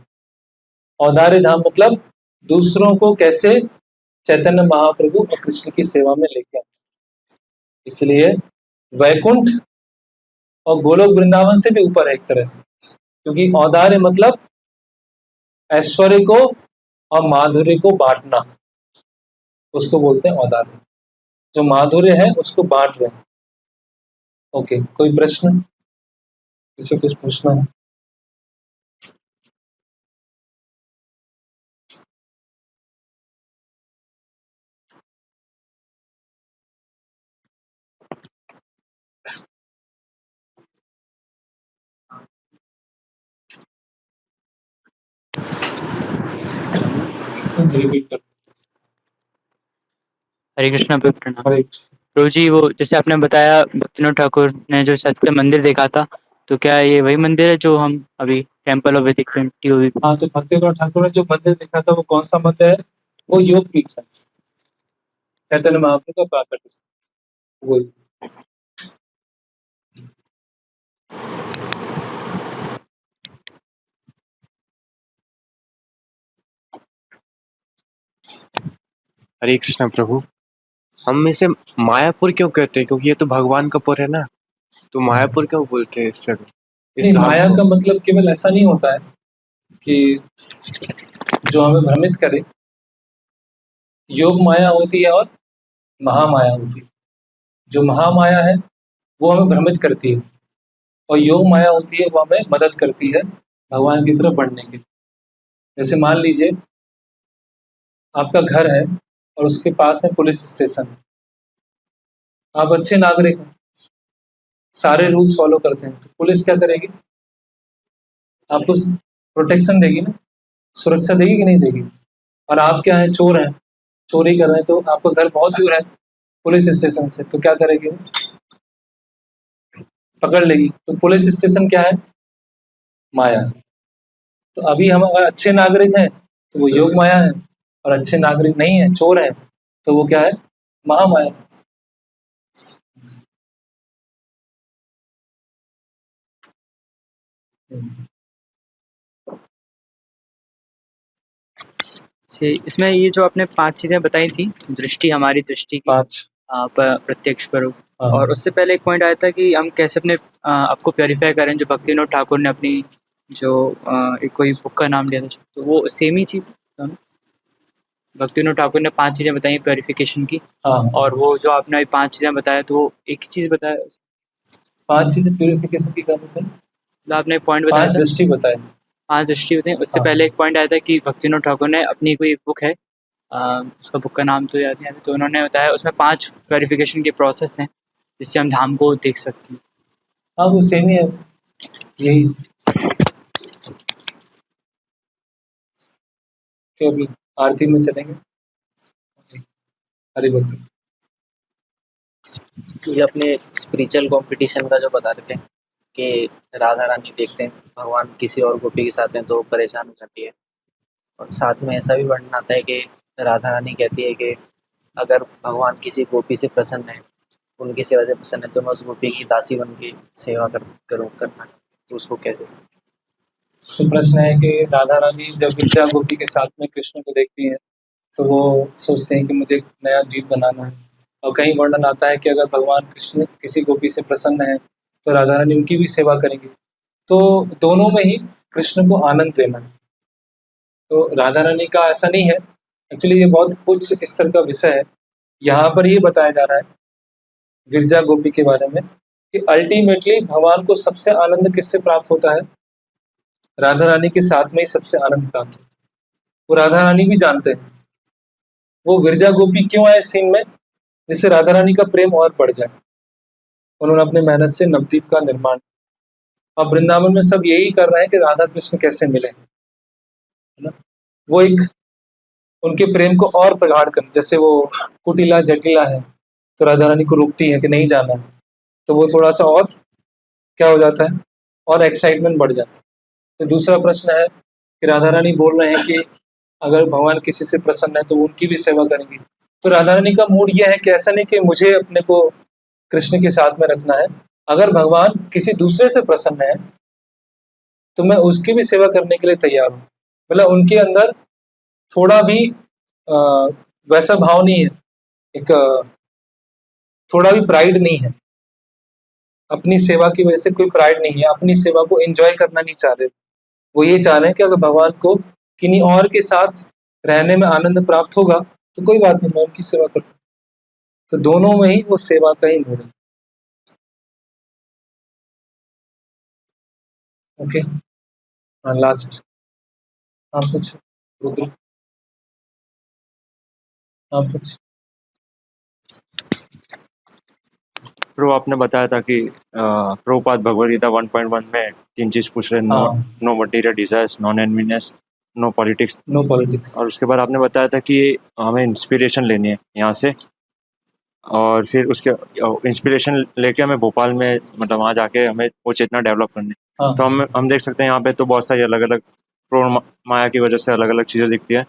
औदार्य धाम मतलब दूसरों को कैसे चैतन्य महाप्रभु और कृष्ण की सेवा में लेके आते। इसलिए वैकुंठ और गोलोक वृंदावन से भी ऊपर है एक तरह से, क्योंकि औदार्य मतलब ऐश्वर्य को और माधुर्य को बांटना, उसको बोलते हैं औदार्य। जो माधुर्य है उसको बांट रहे हैं। ओके, कोई प्रश्न, किसी कुछ पूछना है? रिपीट कर। हरे कृष्णा प्रभु, प्रणाम। हरे प्रभु जी, वो जैसे आपने बताया भक्तिनाथ ठाकुर ने जो सत्य मंदिर देखा था, तो क्या ये वही मंदिर है जो हम अभी टेम्पल ऑफ वैदिक ट्वेंटी हुई? हाँ, तो भक्तिनाथ ठाकुर ने जो मंदिर देखा था वो कौन सा मंदिर है? वो योग पीठ है, चैतन्य महाप्रभु का प्राकट्य स्थल, वही। हरे कृष्णा प्रभु, हम इसे मायापुर क्यों कहते हैं? क्योंकि ये तो भगवान का पुर है ना, तो मायापुर क्यों बोलते हैं इस जगह? नहीं, माया का मतलब केवल ऐसा नहीं होता है कि जो हमें भ्रमित करे। योग माया होती है और महामाया होती है। जो महामाया है वो हमें भ्रमित करती है, और योग माया होती है वो हमें मदद करती है भगवान की तरफ बढ़ने के। जैसे मान लीजिए आपका घर है और उसके पास में पुलिस स्टेशन है। आप अच्छे नागरिक हैं, सारे रूल्स फॉलो करते हैं, तो पुलिस क्या करेगी? आपको प्रोटेक्शन देगी ना, सुरक्षा देगी कि नहीं देगी? और आप क्या है, चोर हैं, चोरी कर रहे हैं, तो आपका घर बहुत दूर है पुलिस स्टेशन से, तो क्या करेगी? पकड़ लेगी। तो पुलिस स्टेशन क्या है? माया। तो अभी हम अगर अच्छे नागरिक हैं तो वो योग माया है, और अच्छे नागरिक नहीं है, चोर है, तो वो क्या है? महामाया। से इसमें ये जो आपने 5 चीजें बताई थी, दृष्टि, हमारी दृष्टि की, 5 प्रत्यक्ष पर, और उससे पहले एक पॉइंट आया था कि हम कैसे अपने आपको प्योरीफाई करें, जो भक्तिनाथ ठाकुर ने अपनी जो एक कोई बुक का नाम लिया था, तो वो सेम ही चीज भक्तिनाथ ठाकुर ने 5 चीजें बताई प्योरिफिकेशन की। और वो जो आपने 5 चीजें बताया, तो वो एक ही चीज बताया? 5 चीजें प्योरिफिकेशन की क्या बताई? आपने पॉइंट बताया, 5 दृष्टि बताई। 5 दृष्टि बताई। उससे पहले एक पॉइंट आया था कि भक्तिनाथ ठाकुर ने अपनी कोई बुक है, उसका बुक का नाम तो याद नहीं आता, तो उन्होंने बताया उसमें 5 प्योरिफिकेशन के प्रोसेस हैं जिससे हम धाम को देख सकते हैं। हाँ, वो सेम ही है, यही। तो अभी आरती में चलेंगे। हरि भक्त, ये अपने स्पिरिचुअल कंपटीशन का जो बता रहे थे कि राधा रानी देखते हैं भगवान किसी और गोपी के साथ हैं तो परेशान हो जाती है, और साथ में ऐसा भी वर्णन आता है कि राधा रानी कहती है कि अगर भगवान किसी गोपी से प्रसन्न है, उनकी सेवा से प्रसन्न है, तो मैं उस गोपी की दासी बन के सेवा करना चाहती हूँ। तो उसको कैसे समझें? तो प्रश्न है कि राधा रानी जब विद्या गोपी के साथ में कृष्ण को देखती हैं तो वो सोचते हैं कि मुझे नया जीव बनाना है, और कहीं वर्णन आता है कि अगर भगवान कृष्ण किसी गोपी से प्रसन्न है तो राधा रानी उनकी भी सेवा करेंगी। तो दोनों में ही कृष्ण को आनंद देना है। तो राधा रानी का ऐसा नहीं है, एक्चुअली ये बहुत उच्च स्तर का विषय है। यहाँ पर ये बताया जा रहा है गिरजा गोपी के बारे में कि अल्टीमेटली भगवान को सबसे आनंद किससे प्राप्त होता है? राधा रानी के साथ में ही सबसे आनंद प्राप्त होता है। वो राधा रानी भी जानते हैं। वो गिरजा गोपी क्यों आए सीन में? जिससे राधा रानी का प्रेम और बढ़ जाए। उन्होंने अपने मेहनत से नवद्वीप का निर्माण, अब वृंदावन में सब यही कर रहे हैं कि राधा कृष्ण कैसे मिले, है ना? वो एक उनके प्रेम को और प्रगाढ़ कर, जैसे वो कुटिला जटिला है तो राधा रानी को रोकती है कि नहीं जाना है, तो वो थोड़ा सा और क्या हो जाता है, और एक्साइटमेंट बढ़ जाता है। तो दूसरा प्रश्न है कि राधा रानी बोल रहे हैं कि अगर भगवान किसी से प्रसन्न है तो उनकी भी सेवा करेंगी। तो राधा रानी का मूड यह है कि ऐसा नहीं कि मुझे अपने को कृष्ण के साथ में रखना है, अगर भगवान किसी दूसरे से प्रसन्न है तो मैं उसकी भी सेवा करने के लिए तैयार हूँ। मतलब उनके अंदर थोड़ा भी वैसा भाव नहीं है, एक थोड़ा भी प्राइड नहीं है, अपनी सेवा की वजह से कोई प्राइड नहीं है, अपनी सेवा को एंजॉय करना नहीं चाह रहे। वो ये चाह रहे हैं कि अगर भगवान को किन्हीं और के साथ रहने में आनंद प्राप्त होगा तो कोई बात नहीं, मैं उनकी सेवा करूँ। तो दोनों में ही वो सेवा का ही मोड़ है। ओके, हाँ, लास्ट आप कुछ, रुद्र आप कुछ। प्रभु आपने बताया था कि प्रभुपाद भगवद गीता 1.1 में 3 चीज पूछ रहे, नो हाँ, no material desires, non enviness, no politics. No politics. और उसके बाद आपने बताया था कि हमें इंस्पिरेशन लेनी है यहाँ से, और फिर उसके इंस्पिरेशन लेके हमें भोपाल में मतलब वहाँ जाके हमें वो चेतना डेवलप करनी है। हाँ, तो हम देख सकते हैं यहाँ पे तो बहुत सारी अलग अलग प्रोण माया की वजह से अलग अलग चीज़ें दिखती है।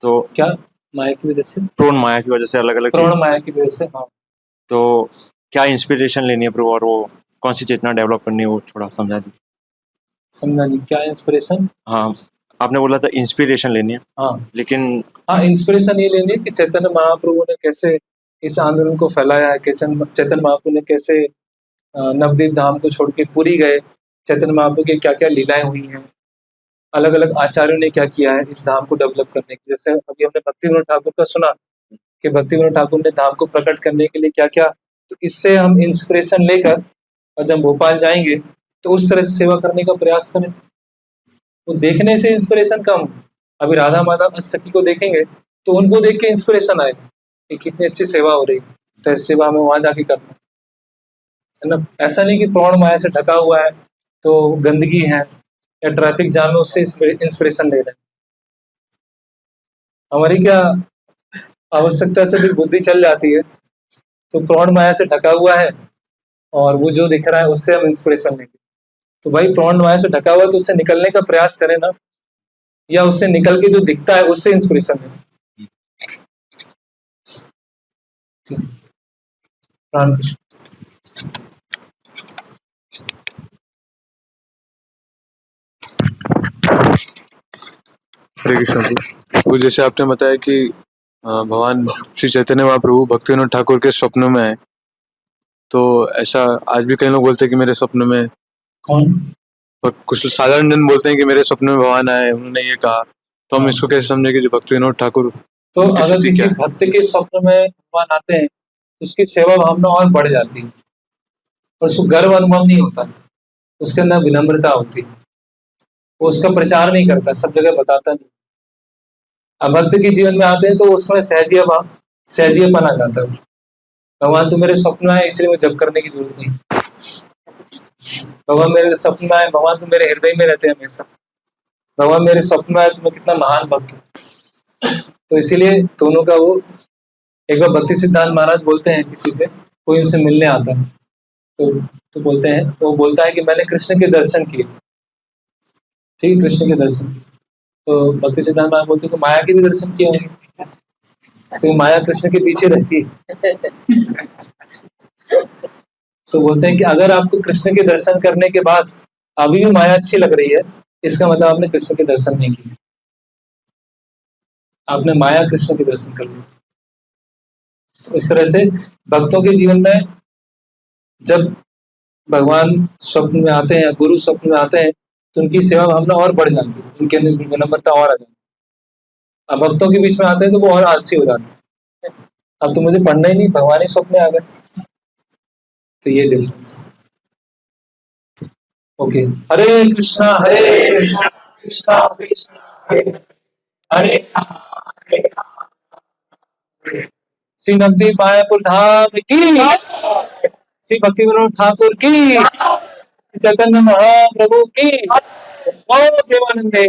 तो क्या माया की वजह से? प्रोण माया की वजह से अलग अलग प्रोण माया की वजह से, हाँ। तो क्या इंस्पिरेशन लेनी है प्रभु, और वो कौन सी चेतना डेवलप करनी है, वो थोड़ा समझा दीजिए। समझा नहीं, क्या इंस्पिरेशन? हाँ, आपने बोला था इंस्पिरेशन लेनी है, हाँ लेकिन हाँ, इंस्पिरेशन ये लेनी है कि चैतन्य महाप्रभु ने कैसे इस आंदोलन को फैलाया है, कैसे चैतन्य महाप्रभु ने कैसे नवदीप धाम को छोड़ के पुरी गए, चैतन्य महाप्रभु की क्या क्या लीलाएं हुई हैं, अलग अलग आचार्यों ने क्या किया है इस धाम को डेवलप करने के लिए। जैसे अभी हमने भक्ति विनोद ठाकुर का सुना कि भक्ति विनोद ठाकुर ने धाम को प्रकट करने के लिए क्या क्या, तो इससे हम इंस्पिरेशन लेकर और जब भोपाल जाएंगे तो उस तरह से सेवा करने का प्रयास करें। वो देखने से इंस्पिरेशन कम, अभी राधा माधव सखी को देखेंगे तो उनको देख के इंस्पिरेशन आएगा कि कितनी अच्छी सेवा हो रही है, तो इस सेवा हमें वहां जाके करना है ना। ऐसा नहीं कि प्रौढ़ माया से ढका हुआ है तो गंदगी है या ट्रैफिक जाम है उससे इंस्पिरेशन ले रहे हैं। हमारी क्या आवश्यकता से भी बुद्धि चल जाती है, तो प्रौढ़ माया से ढका हुआ है और वो जो दिख रहा है उससे हम इंस्पिरेशन लेंगे। तो भाई प्रौढ़ माया से ढका हुआ है तो उससे निकलने का प्रयास करें ना, या उससे निकल के जो दिखता है उससे इंस्पिरेशन लें। रामकृष्ण। हरे कृष्ण प्रभु। तो जैसे आपने बताया कि भगवान श्री चैतन्य महाप्रभु भक्ति विनोद ठाकुर के स्वप्न में आए, तो ऐसा आज भी कई लोग बोलते हैं कि मेरे स्वप्न में, कौन? और कुछ साधारण जन बोलते हैं कि मेरे स्वप्न में भगवान आए, उन्होंने ये कहा। तो हम इसको कैसे समझे कि जो भक्ति विनोद ठाकुर तो की अगर स्थिति किसी क्या है? भक्त के स्वप्न में भगवान आते हैं तो उसकी सेवा भावना और बढ़ जाती है और उसको गर्व अनुभव नहीं होता, उसके अंदर विनम्रता होती है, वो उसका प्रचार नहीं करता, सब जगह बताता नहीं। अब भक्त के जीवन में आते हैं तो उसमें सहजियापन आ जाता है। भगवान तो मेरे स्वप्न में आए इसलिए मुझे जप करने की जरूरत नहीं, भगवान मेरे स्वप्न में आए, भगवान तो मेरे हृदय में रहते हैं हमेशा, भगवान मेरे स्वप्न में आए तो मैं कितना महान भक्त हूँ। तो इसीलिए दोनों का वो, एक बार भक्ति सिद्धांत महाराज बोलते हैं किसी से, कोई उनसे मिलने आता है तो बोलते हैं, तो वो बोलता है कि मैंने कृष्ण के दर्शन किए। ठीक है, कृष्ण के दर्शन। तो भक्ति सिद्धांत महाराज बोलते हैं तो माया के भी दर्शन किए होंगे, क्योंकि माया कृष्ण के पीछे रहती है। तो बोलते हैं कि अगर आपको कृष्ण के दर्शन करने के बाद अभी भी माया अच्छी लग रही है, इसका मतलब आपने कृष्ण के दर्शन नहीं किए, आपने माया कृष्ण के दर्शन कर लिए। तो इस तरह से भक्तों के जीवन में जब भगवान स्वप्न में आते हैं या गुरु स्वप्न में आते हैं तो उनकी सेवा भावना और बढ़ जाती है, उनके अंदर विनम्रता और आ जाती है। अब भक्तों के बीच में आते हैं तो वो और आलसी हो जाते हैं, अब तो मुझे पढ़ना ही नहीं, भगवान ही स्वप्न में आ गए। तो ये डिफरेंस। ओके, हरे कृष्णा कृष्णा कृष्णा हरे हरे हरे श्री नवदीप मायापुर धाम की, श्री भक्ति विनोद ठाकुर की, चैतन्य महाप्रभु की, और प्रेमानंदे।